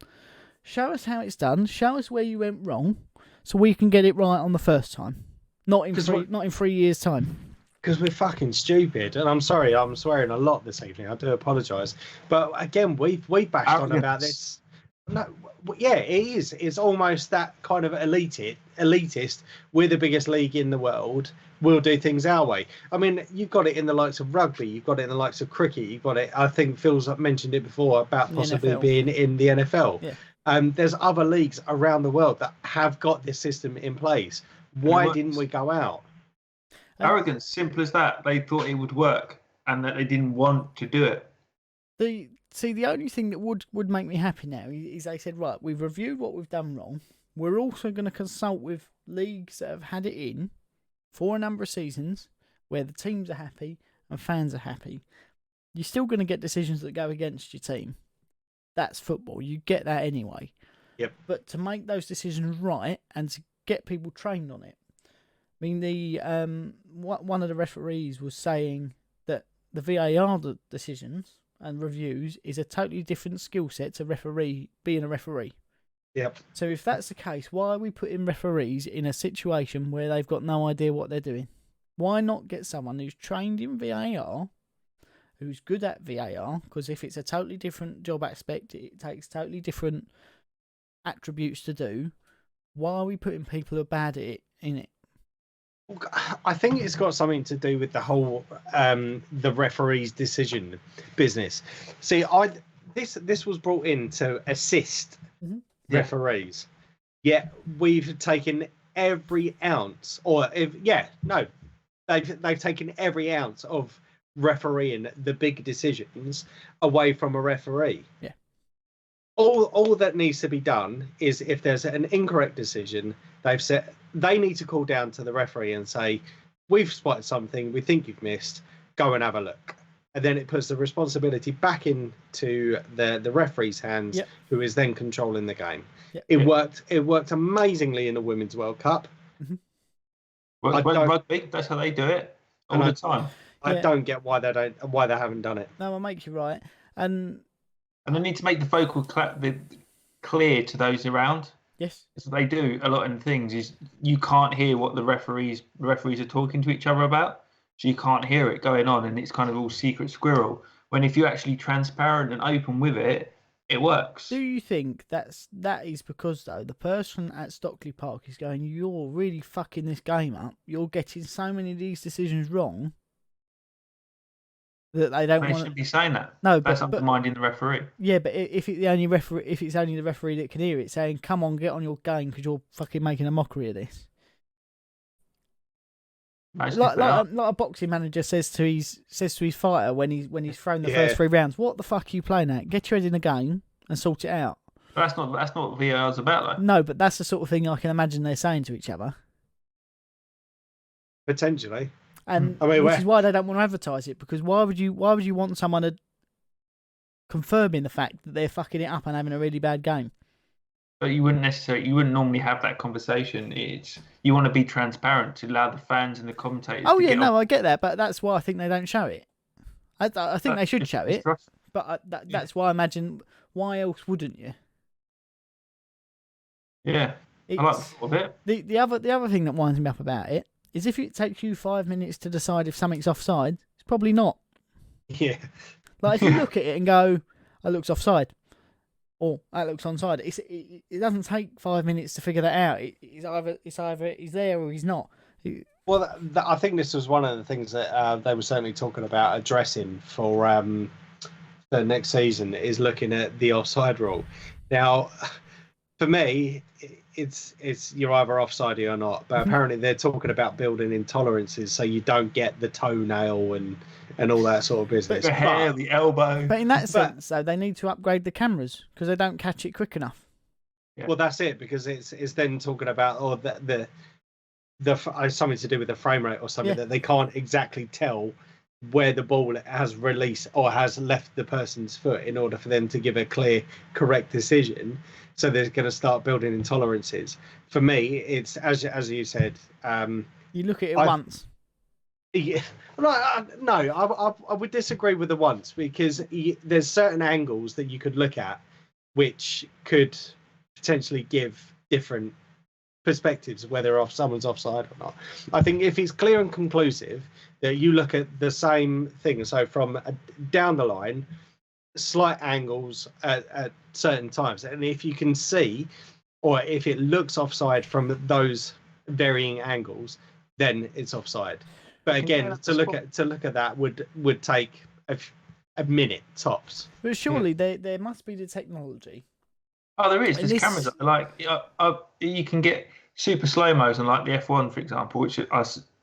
[SPEAKER 1] show us how it's done, show us where you went wrong, so we can get it right on the first time, not in 3 years' time.
[SPEAKER 2] Because we're fucking stupid, and I'm sorry, I'm swearing a lot this evening. I do apologise, but again, we bashed on about this. No, yeah, it is. It's almost that kind of elitist. We're the biggest league in the world. We'll do things our way. I mean, you've got it in the likes of rugby. You've got it in the likes of cricket. You've got it. I think Phil's mentioned it before about possibly being in the NFL.
[SPEAKER 1] Yeah.
[SPEAKER 2] There's other leagues around the world that have got this system in place. Why didn't we go out?
[SPEAKER 3] Arrogance, simple as that. They thought it would work and that they didn't want to do it.
[SPEAKER 1] The only thing that would make me happy now is they said, right, we've reviewed what we've done wrong. We're also going to consult with leagues that have had it in for a number of seasons where the teams are happy and fans are happy. You're still going to get decisions that go against your team. That's football. You get that anyway.
[SPEAKER 2] Yep. But
[SPEAKER 1] to make those decisions right and to get people trained on it. I mean, one of the referees was saying that the VAR decisions and reviews is a totally different skill set to being a referee.
[SPEAKER 2] Yep.
[SPEAKER 1] So if that's the case, why are we putting referees in a situation where they've got no idea what they're doing? Why not get someone who's trained in VAR, who's good at VAR? Because if it's a totally different job aspect, it takes totally different attributes to do. Why are we putting people who are bad at it in it?
[SPEAKER 2] I think it's got something to do with the whole the referee's decision business. See, this was brought in to assist referees. Yet we've taken every ounce, they've taken every ounce of refereeing the big decisions away from a referee.
[SPEAKER 1] Yeah.
[SPEAKER 2] All that needs to be done is if there's an incorrect decision, they need to call down to the referee and say, we've spotted something, we think you've missed, go and have a look. And then it puts the responsibility back into the referee's hands, who is then controlling the game. Yep. It worked amazingly in the Women's World Cup.
[SPEAKER 3] Mm-hmm. Well, rugby, that's how they do it all the time.
[SPEAKER 2] I don't get why they haven't done it.
[SPEAKER 1] No, I'll make you right. And
[SPEAKER 3] they need to make the vocal clear to those around.
[SPEAKER 1] Yes.
[SPEAKER 3] So they do a lot in things is you can't hear what the referees are talking to each other about. So you can't hear it going on and it's kind of all secret squirrel. When if you're actually transparent and open with it, it works.
[SPEAKER 1] Do you think that is because though the person at Stockley Park is going, you're really fucking this game up. You're getting so many of these decisions wrong. That they
[SPEAKER 3] shouldn't be saying that.
[SPEAKER 1] No,
[SPEAKER 3] that's undermining the referee.
[SPEAKER 1] Yeah, but if it's only the referee that can hear it saying, "Come on, get on your game," because you're fucking making a mockery of this. Like a boxing manager says to his fighter when he's thrown the first 3 rounds, "What the fuck are you playing at? Get your head in the game and sort it out."
[SPEAKER 3] But that's not what VAR's about, though.
[SPEAKER 1] No, but that's the sort of thing I can imagine they're saying to each other.
[SPEAKER 2] Potentially.
[SPEAKER 1] And which is why they don't want to advertise it, because why would you want someone to confirming the fact that they're fucking it up and having a really bad game?
[SPEAKER 3] But you wouldn't normally have that conversation. You want to be transparent to allow the fans and the commentators.
[SPEAKER 1] I get that, but that's why I think they don't show it. I think they should show it, but that's why I imagine. Why else wouldn't you?
[SPEAKER 3] Yeah, I like the thought of it.
[SPEAKER 1] The other thing that winds me up about it is if it takes you 5 minutes to decide if something's offside, it's probably not.
[SPEAKER 2] Yeah.
[SPEAKER 1] Like if you look at it and go, "That looks offside," or "That looks onside," it doesn't take 5 minutes to figure that out. It's either he's there or he's not.
[SPEAKER 2] Well, I think this was one of the things that they were certainly talking about addressing for the next season is looking at the offside rule. Now, for me, it's you're either offside or not, but apparently they're talking about building intolerances so you don't get the toenail and all that sort of business.
[SPEAKER 3] The hair, the elbow.
[SPEAKER 1] But in that sense, though, they need to upgrade the cameras because they don't catch it quick enough.
[SPEAKER 2] Yeah. Well, that's it, because it's then talking about something to do with the frame rate or something,
[SPEAKER 1] Yeah.
[SPEAKER 2] that they can't exactly tell where the ball has released or has left the person's foot in order for them to give a clear, correct decision. So they're going to start building intolerances. For me, it's as you said.
[SPEAKER 1] You look at it once.
[SPEAKER 2] Yeah, no, I would disagree with the once, because there's certain angles that you could look at which could potentially give different perspectives whether someone's offside or not. I think if it's clear and conclusive that you look at the same thing, so from down the line, slight angles at certain times, and if you can see, or if it looks offside from those varying angles, then it's offside. But again, to look at that would take a minute tops.
[SPEAKER 1] But surely there must be the technology.
[SPEAKER 3] Oh, there is. There's cameras like you can get super slow mos on like the F1, for example, which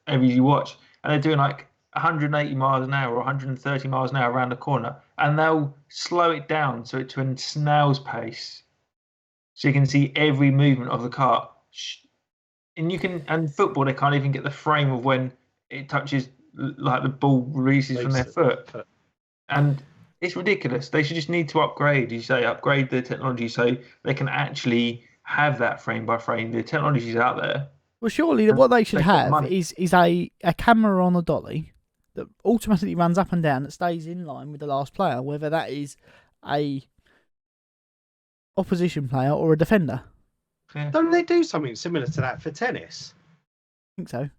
[SPEAKER 3] every you watch, and they're doing like 180 miles an hour or 130 miles an hour around the corner, and they'll slow it down to a snail's pace, so you can see every movement of the car. And football, they can't even get the frame of when it touches, like the ball releases from their foot. And it's ridiculous. They should just need to upgrade the technology so they can actually have that frame by frame. The technology's out there.
[SPEAKER 1] Well, surely what they should have is a camera on a dolly that automatically runs up and down, that stays in line with the last player, whether that is a opposition player or a defender.
[SPEAKER 3] Yeah.
[SPEAKER 2] Don't they do something similar to that for tennis?
[SPEAKER 1] I think so.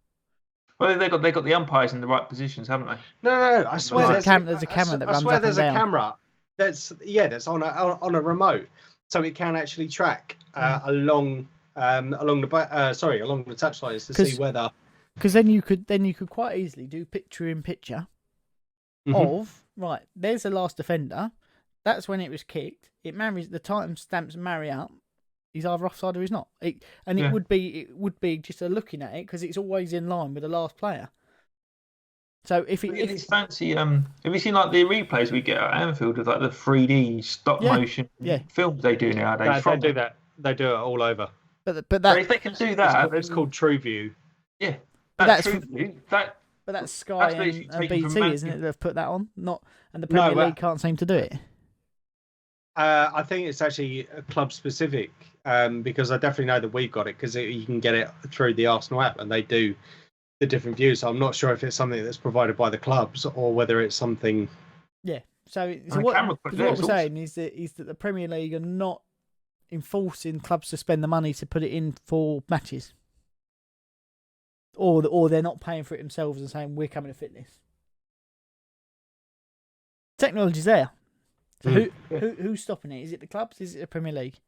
[SPEAKER 2] Well,
[SPEAKER 3] they got the umpires in the right positions, haven't they?
[SPEAKER 2] No. I swear
[SPEAKER 1] there's a camera that runs up and down. I swear there's a camera that's on a remote, so it can actually track along the touch lines to see whether. Because then you could quite easily do picture in picture of right. There's the last defender. That's when it was kicked. It marries the timestamps marry up. He's either offside or he's not. It would be just a looking at it, because it's always in line with the last player. So if it's
[SPEAKER 3] fancy, have you seen like the replays we get at Anfield with like the 3D stop motion films they do nowadays?
[SPEAKER 2] They do that. They do it all over.
[SPEAKER 1] But
[SPEAKER 3] if they can do that,
[SPEAKER 2] it's called True View.
[SPEAKER 3] Yeah,
[SPEAKER 1] that's Sky
[SPEAKER 3] that's
[SPEAKER 1] and BT, isn't it? They've put that on, and the Premier League can't seem to do it.
[SPEAKER 2] I think it's actually club specific, because I definitely know that we've got it, because you can get it through the Arsenal app, and they do the different views. So I'm not sure if it's something that's provided by the clubs or whether it's something.
[SPEAKER 1] Yeah. So what we're saying is that the Premier League are not enforcing clubs to spend the money to put it in for matches, or they're not paying for it themselves and saying we're coming to fitness. Technology's there. So who's stopping it? Is it the clubs? Is it the Premier League?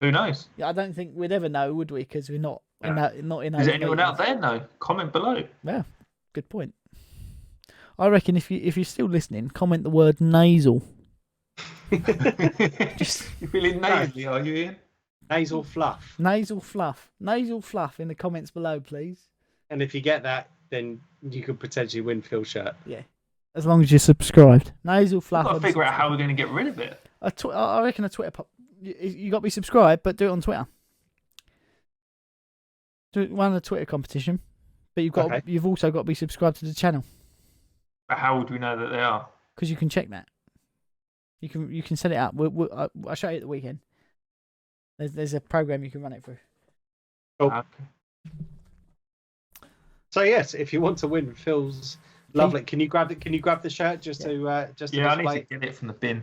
[SPEAKER 3] Who knows?
[SPEAKER 1] Yeah, I don't think we'd ever know, would we? Because we're not in that.
[SPEAKER 3] Is anyone out there know? Comment below.
[SPEAKER 1] Yeah, good point. I reckon if you're still listening, comment the word nasal.
[SPEAKER 3] You're feeling nasally, are you, Ian?
[SPEAKER 2] Nasal fluff.
[SPEAKER 1] Nasal fluff in the comments below, please.
[SPEAKER 2] And if you get that, then you could potentially win Phil's shirt.
[SPEAKER 1] Yeah. As long as you're subscribed. Nasal fluff.
[SPEAKER 3] We've got to figure out how we're going to get rid of it.
[SPEAKER 1] I reckon a Twitter pop. You got to be subscribed, but do it on Twitter. Run a Twitter competition, but you've also got to be subscribed to the channel.
[SPEAKER 3] But how would we know that they are?
[SPEAKER 1] Because you can check that. You can set it up. I'll show you at the weekend. There's a program you can run it through.
[SPEAKER 2] Cool. Okay. So yes, if you want to win Phil's. Lovely. Can you grab the shirt just to
[SPEAKER 3] I need to get it from the bin.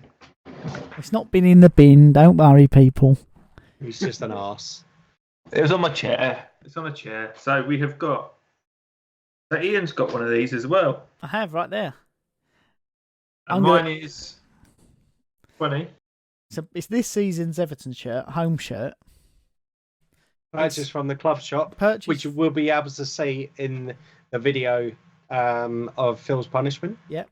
[SPEAKER 1] It's not been in the bin. Don't worry, people.
[SPEAKER 2] He's just an arse.
[SPEAKER 3] It was on my chair. It's on a chair. So we have got. So Ian's got one of these as well.
[SPEAKER 1] I have right there.
[SPEAKER 3] And mine is 20.
[SPEAKER 1] So it's this season's Everton shirt, home shirt.
[SPEAKER 2] Purchased from the club shop, which we'll be able to see in the video. Of Phil's punishment.
[SPEAKER 1] Yep.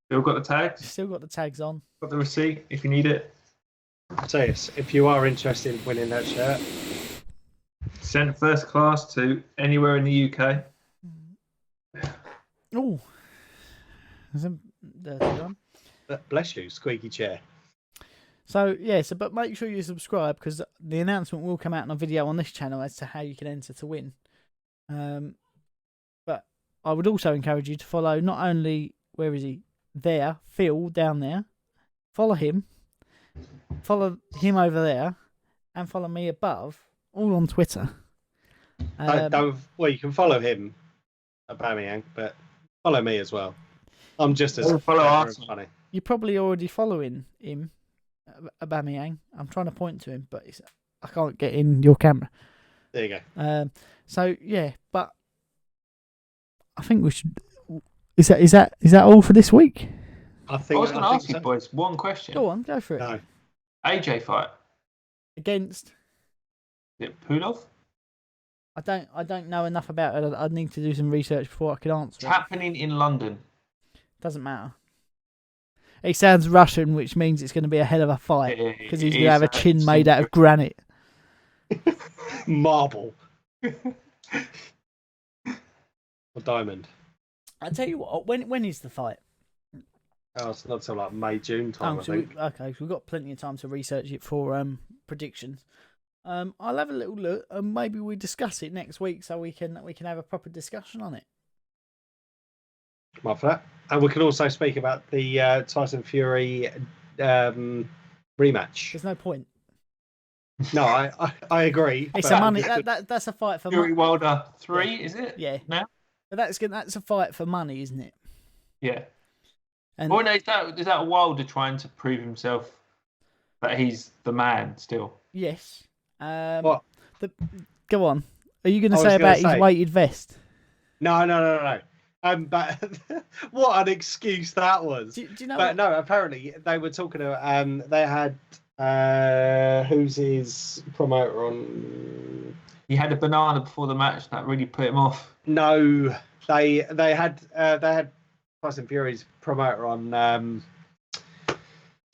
[SPEAKER 3] Still got the tags?
[SPEAKER 1] Still got the tags on.
[SPEAKER 3] Got the receipt if you need it.
[SPEAKER 2] So yes, if you are interested in winning that shirt.
[SPEAKER 3] Sent first class to anywhere in the UK.
[SPEAKER 1] Oh. There's a dirty one.
[SPEAKER 2] Bless you, squeaky chair.
[SPEAKER 1] So yeah, but make sure you subscribe because the announcement will come out in a video on this channel as to how you can enter to win. But I would also encourage you to follow not only where is he there, Phil down there. Follow him over there, and follow me above, all on Twitter.
[SPEAKER 2] Well, you can follow him, Aubameyang, but follow me as well. I'm just as funny.
[SPEAKER 1] You're probably already following him, Aubameyang. I'm trying to point to him, but I can't get in your camera.
[SPEAKER 2] There you go.
[SPEAKER 1] So yeah, but I think we should. Is that all for this week?
[SPEAKER 3] I was going to ask you boys one question.
[SPEAKER 1] Go on, go for it.
[SPEAKER 2] No.
[SPEAKER 3] AJ fight
[SPEAKER 1] against.
[SPEAKER 3] Is it Pulov?
[SPEAKER 1] I don't know enough about it. I'd need to do some research before I could answer.
[SPEAKER 3] It's happening in London.
[SPEAKER 1] Doesn't matter. It sounds Russian, which means it's going to be a hell of a fight because he's going to have a chin made out of granite.
[SPEAKER 2] Marble. Or diamond.
[SPEAKER 1] I tell you what. When is the fight?
[SPEAKER 2] Oh, it's not till like May, June time, I think.
[SPEAKER 1] Okay, so we've got plenty of time to research it for predictions. I'll have a little look and maybe we discuss it next week so we can have a proper discussion on it.
[SPEAKER 2] Come up for that. And we can also speak about the Tyson Fury rematch.
[SPEAKER 1] There's no point.
[SPEAKER 2] No, I agree.
[SPEAKER 1] It's a money. That's a fight for
[SPEAKER 3] Fury Wilder 3, is it?
[SPEAKER 1] Yeah.
[SPEAKER 3] Now?
[SPEAKER 1] But that's a fight for money, isn't it?
[SPEAKER 3] Yeah.
[SPEAKER 1] And
[SPEAKER 3] no, is that Wilder trying to prove himself that he's the man still?
[SPEAKER 1] Yes.
[SPEAKER 2] What?
[SPEAKER 1] Go on. Are you going to say about his weighted vest?
[SPEAKER 2] No. But what an excuse that was.
[SPEAKER 1] Do you know?
[SPEAKER 2] But no, apparently they were talking about. They had who's his promoter on?
[SPEAKER 3] He had a banana before the match that really put him off.
[SPEAKER 2] No, they had Tyson Fury's promoter on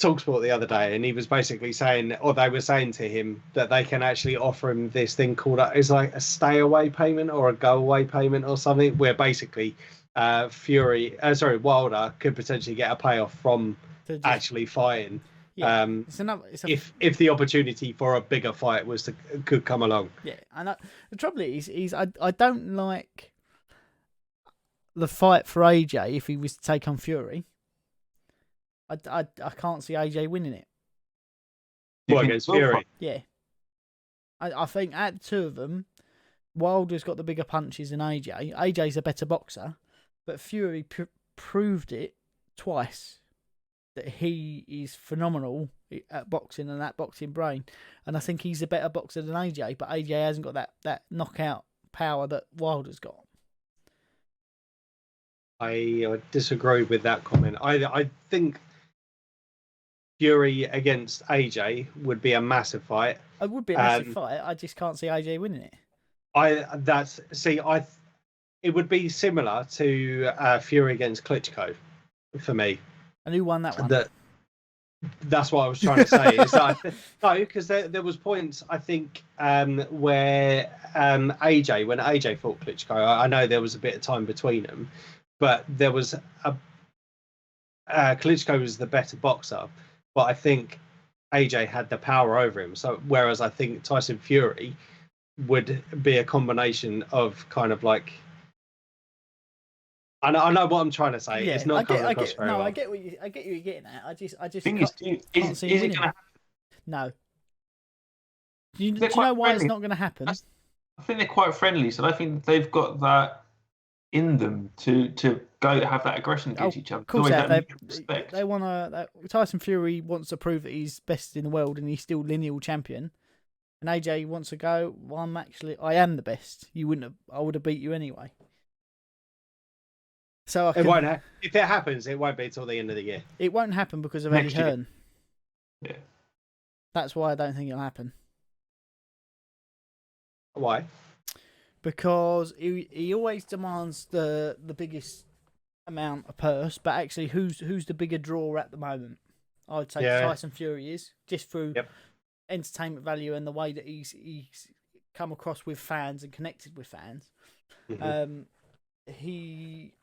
[SPEAKER 2] TalkSport the other day, and he was basically saying, or they were saying to him that they can actually offer him this thing called it's like a stay away payment or a go away payment or something, where basically Wilder could potentially get a payoff from actually fighting.
[SPEAKER 1] Yeah,
[SPEAKER 2] if the opportunity for a bigger fight could come along.
[SPEAKER 1] Yeah, and the trouble is I don't like the fight for AJ if he was to take on Fury. I can't see AJ winning it.
[SPEAKER 2] What, against Fury?
[SPEAKER 1] Yeah. I think out of the two of them, Wilder's got the bigger punches than AJ. AJ's a better boxer, but Fury proved it twice that he is phenomenal at boxing and that boxing brain. And I think he's a better boxer than AJ, but AJ hasn't got that knockout power that Wilder's got.
[SPEAKER 2] I disagree with that comment. I think Fury against AJ would be a massive fight.
[SPEAKER 1] It would be a massive fight. I just can't see AJ winning it.
[SPEAKER 2] It would be similar to Fury against Klitschko for me.
[SPEAKER 1] And who won that one?
[SPEAKER 2] That's what I was trying to say. No, because there was points I think where when AJ fought Klitschko, I know there was a bit of time between them, but there was Klitschko was the better boxer, but I think AJ had the power over him. So whereas I think Tyson Fury would be a combination of kind of like. I know what I'm trying to say.
[SPEAKER 1] Yeah,
[SPEAKER 2] it's not coming across very well.
[SPEAKER 1] I get what you're getting at. I just
[SPEAKER 3] thing
[SPEAKER 1] can't
[SPEAKER 3] is
[SPEAKER 1] see
[SPEAKER 3] it
[SPEAKER 1] winning.
[SPEAKER 3] going to happen?
[SPEAKER 1] No. Do you know why it's not going to happen?
[SPEAKER 3] I think they're quite friendly, so I think they've got that in them to go have that aggression against each other.
[SPEAKER 1] Of course, they want to. Tyson Fury wants to prove that he's best in the world and he's still lineal champion. And AJ wants to go, well, I am the best. I would have beat you anyway. So
[SPEAKER 2] it won't. If it happens, it won't be till the end of the year.
[SPEAKER 1] It won't happen because of Eddie Hearn.
[SPEAKER 3] Yeah,
[SPEAKER 1] that's why I don't think it'll happen.
[SPEAKER 2] Why?
[SPEAKER 1] Because he always demands the biggest amount of purse, but actually, who's the bigger draw at the moment? I would say Tyson Fury is, just through entertainment value and the way that he's come across with fans and connected with fans. Mm-hmm. He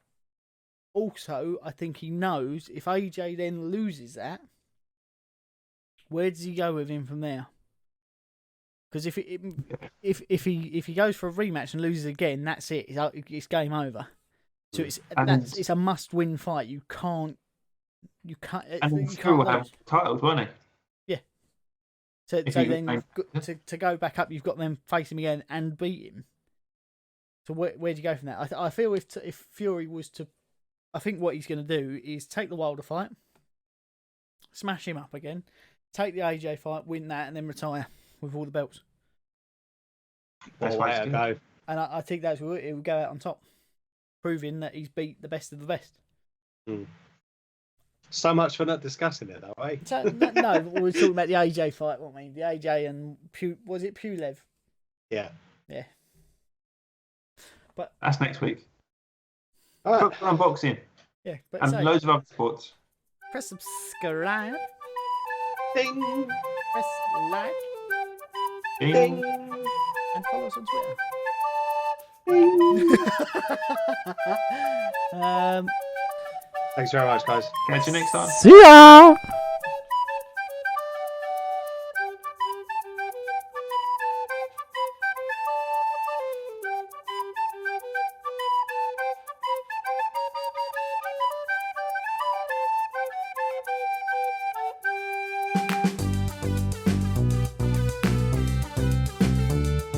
[SPEAKER 1] also, I think he knows if AJ then loses that, Where does he go with him from there? Because if he goes for a rematch and loses again, that's it. It's game over. So it's a must-win fight. You can't.
[SPEAKER 3] And Fury will have titles, won't he?
[SPEAKER 1] Yeah. So then to go back up, you've got them face him again and beat him. So where do you go from that? I feel if Fury was to, I think what he's going to do is take the Wilder fight, smash him up again, take the AJ fight, win that, and then retire with all the belts.
[SPEAKER 2] That's way to go.
[SPEAKER 1] And I think that's where it will go out on top, proving that he's beat the best of the best.
[SPEAKER 2] So much for not discussing it, though, eh?
[SPEAKER 1] So, no, we were talking about the AJ fight, weren't we? The AJ and was it Pulev?
[SPEAKER 2] Yeah.
[SPEAKER 1] Yeah. But
[SPEAKER 3] that's next week.
[SPEAKER 2] All right.
[SPEAKER 3] Unboxing.
[SPEAKER 1] Yeah, but
[SPEAKER 3] and loads of other sports.
[SPEAKER 1] Press subscribe.
[SPEAKER 2] Ding.
[SPEAKER 1] Press like.
[SPEAKER 3] Ding.
[SPEAKER 1] And follow us on Twitter.
[SPEAKER 2] Thanks very much, guys.
[SPEAKER 3] Catch you next time.
[SPEAKER 1] See ya.